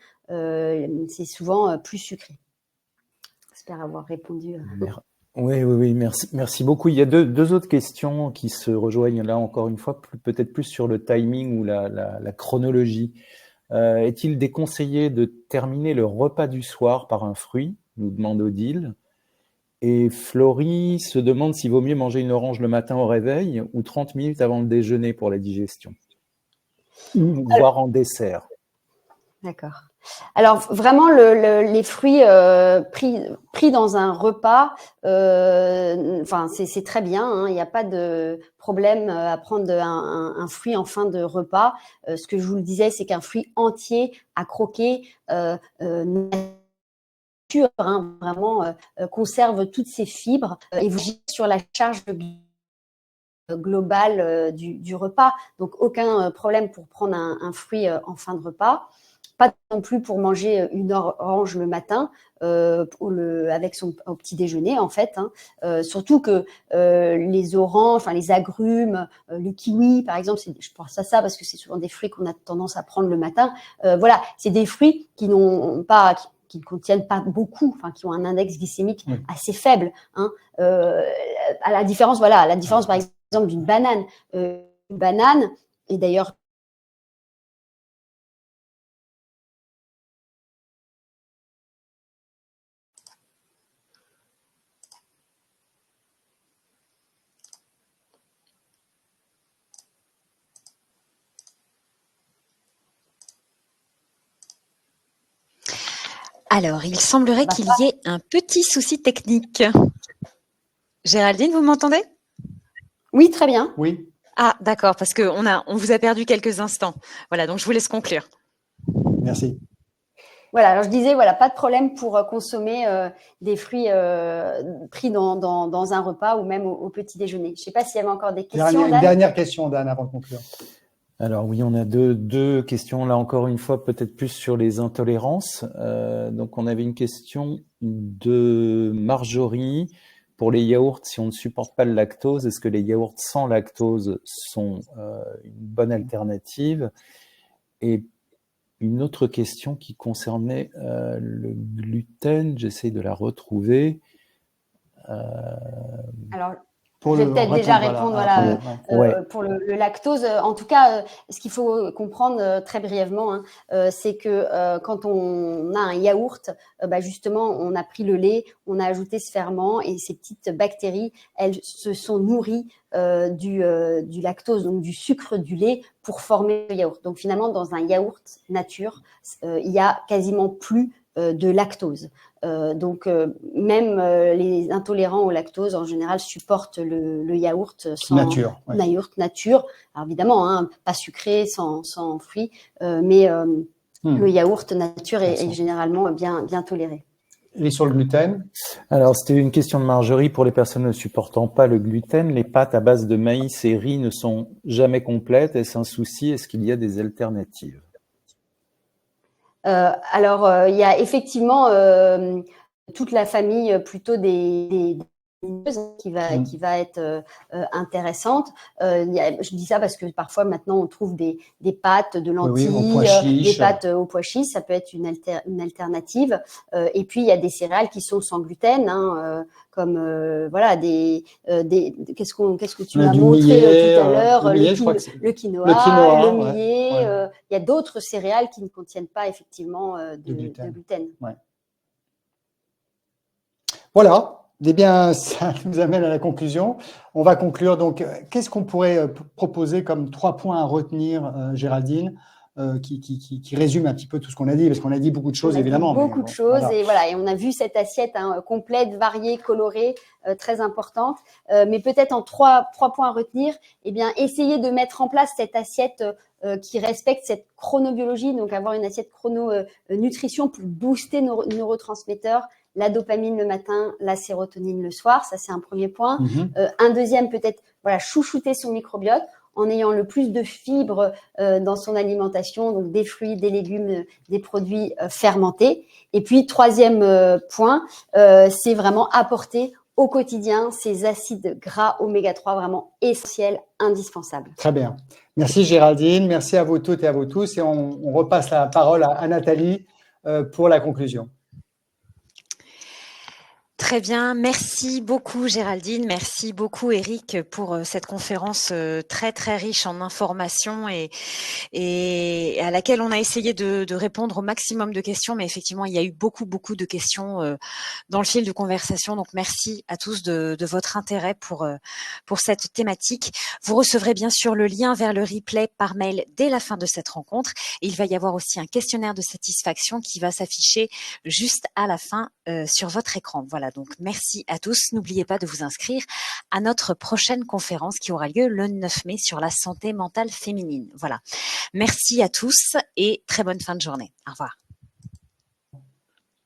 C'est souvent plus sucré. J'espère avoir répondu.
Oui, merci beaucoup. Il y a deux autres questions qui se rejoignent là encore une fois, peut-être plus sur le timing ou la chronologie. Est-il déconseillé de terminer le repas du soir par un fruit, nous demande Odile. Et Florie se demande s'il vaut mieux manger une orange le matin au réveil ou 30 minutes avant le déjeuner pour la digestion, voire en dessert.
D'accord. Alors vraiment, les fruits pris dans un repas, c'est très bien. Hein, il n'y a pas de problème à prendre un fruit en fin de repas. Ce que je vous le disais, c'est qu'un fruit entier à croquer, nature, hein, vraiment conserve toutes ses fibres et vous agit sur la charge globale du repas. Donc aucun problème pour prendre un fruit en fin de repas. Pas non plus pour manger une orange le matin avec au petit déjeuner en fait. Hein. Surtout que les oranges, enfin les agrumes, le kiwi par exemple, je pense à ça parce que c'est souvent des fruits qu'on a tendance à prendre le matin. Voilà, c'est des fruits qui ne contiennent pas beaucoup, enfin qui ont un index glycémique assez faible. Hein. À la différence par exemple d'une banane. Une banane, et d'ailleurs
Alors, il semblerait qu'il y ait un petit souci technique. Géraldine, vous m'entendez?
Oui, très bien.
Oui.
Ah, d'accord, parce qu'on vous a perdu quelques instants. Voilà, donc je vous laisse conclure.
Merci.
Voilà, alors je disais, voilà, pas de problème pour consommer des fruits pris dans un repas ou même au petit déjeuner. Je ne sais pas s'il y avait encore des questions.
Une dernière question, Dan, avant de conclure.
Alors oui, on a deux questions là encore une fois, peut-être plus sur les intolérances. Donc on avait une question de Marjorie. Pour les yaourts, si on ne supporte pas le lactose, est-ce que les yaourts sans lactose sont une bonne alternative? Et une autre question qui concernait le gluten, j'essaie de la retrouver.
Alors, je vais peut-être déjà répondre pour le lactose. En tout cas, ce qu'il faut comprendre très brièvement, hein, c'est que quand on a un yaourt, justement, on a pris le lait, on a ajouté ce ferment et ces petites bactéries, elles se sont nourries du lactose, donc du sucre du lait pour former le yaourt. Donc finalement, dans un yaourt nature, il y a quasiment plus de lactose. Donc même les intolérants au lactose en général supportent le yaourt
nature.
Yaourt nature. Alors évidemment, hein, pas sucré, sans fruits, mais le yaourt nature est généralement bien toléré.
Et sur le gluten?
Alors, c'était une question de Marjorie. Pour les personnes ne supportant pas le gluten, les pâtes à base de maïs et riz ne sont jamais complètes. Est-ce un souci? Est-ce qu'il y a des alternatives?
Alors, il y a effectivement toute la famille plutôt des qui va être intéressante. Je dis ça parce que parfois maintenant on trouve des pâtes de lentilles, des pâtes aux pois chiches, ça peut être une alternative. Et puis il y a des céréales qui sont sans gluten, hein, comme voilà qu'est-ce que tu m'as montré tout à l'heure, le quinoa, le millet. Il y a d'autres céréales qui ne contiennent pas effectivement de gluten.
Ouais. Voilà. Eh bien, ça nous amène à la conclusion. On va conclure. Donc, qu'est-ce qu'on pourrait proposer comme 3 points à retenir, Géraldine, qui résume un petit peu tout ce qu'on a dit, parce qu'on a dit beaucoup de choses, évidemment.
Beaucoup de choses, voilà. Et voilà, et on a vu cette assiette complète, variée, colorée, très importante. Mais peut-être en trois points à retenir, eh bien, essayer de mettre en place cette assiette qui respecte cette chronobiologie, donc avoir une assiette chrono-nutrition pour booster nos neurotransmetteurs, la dopamine le matin, la sérotonine le soir, ça c'est un premier point. Un deuxième, peut-être, voilà, chouchouter son microbiote en ayant le plus de fibres dans son alimentation, donc des fruits, des légumes, des produits fermentés. Et puis, troisième point, c'est vraiment apporter au quotidien ces acides gras oméga 3 vraiment essentiels, indispensables.
Très bien. Merci Géraldine, merci à vous toutes et à vous tous. Et on repasse la parole à Nathalie pour la conclusion.
Très bien, merci beaucoup Géraldine, merci beaucoup Eric pour cette conférence très très riche en informations et à laquelle on a essayé de répondre au maximum de questions, mais effectivement il y a eu beaucoup de questions dans le fil de conversation, donc merci à tous de votre intérêt pour cette thématique. Vous recevrez bien sûr le lien vers le replay par mail dès la fin de cette rencontre. Et il va y avoir aussi un questionnaire de satisfaction qui va s'afficher juste à la fin sur votre écran. Voilà, donc merci à tous. N'oubliez pas de vous inscrire à notre prochaine conférence qui aura lieu le 9 mai sur la santé mentale féminine. Voilà. Merci à tous et très bonne fin de journée. Au revoir.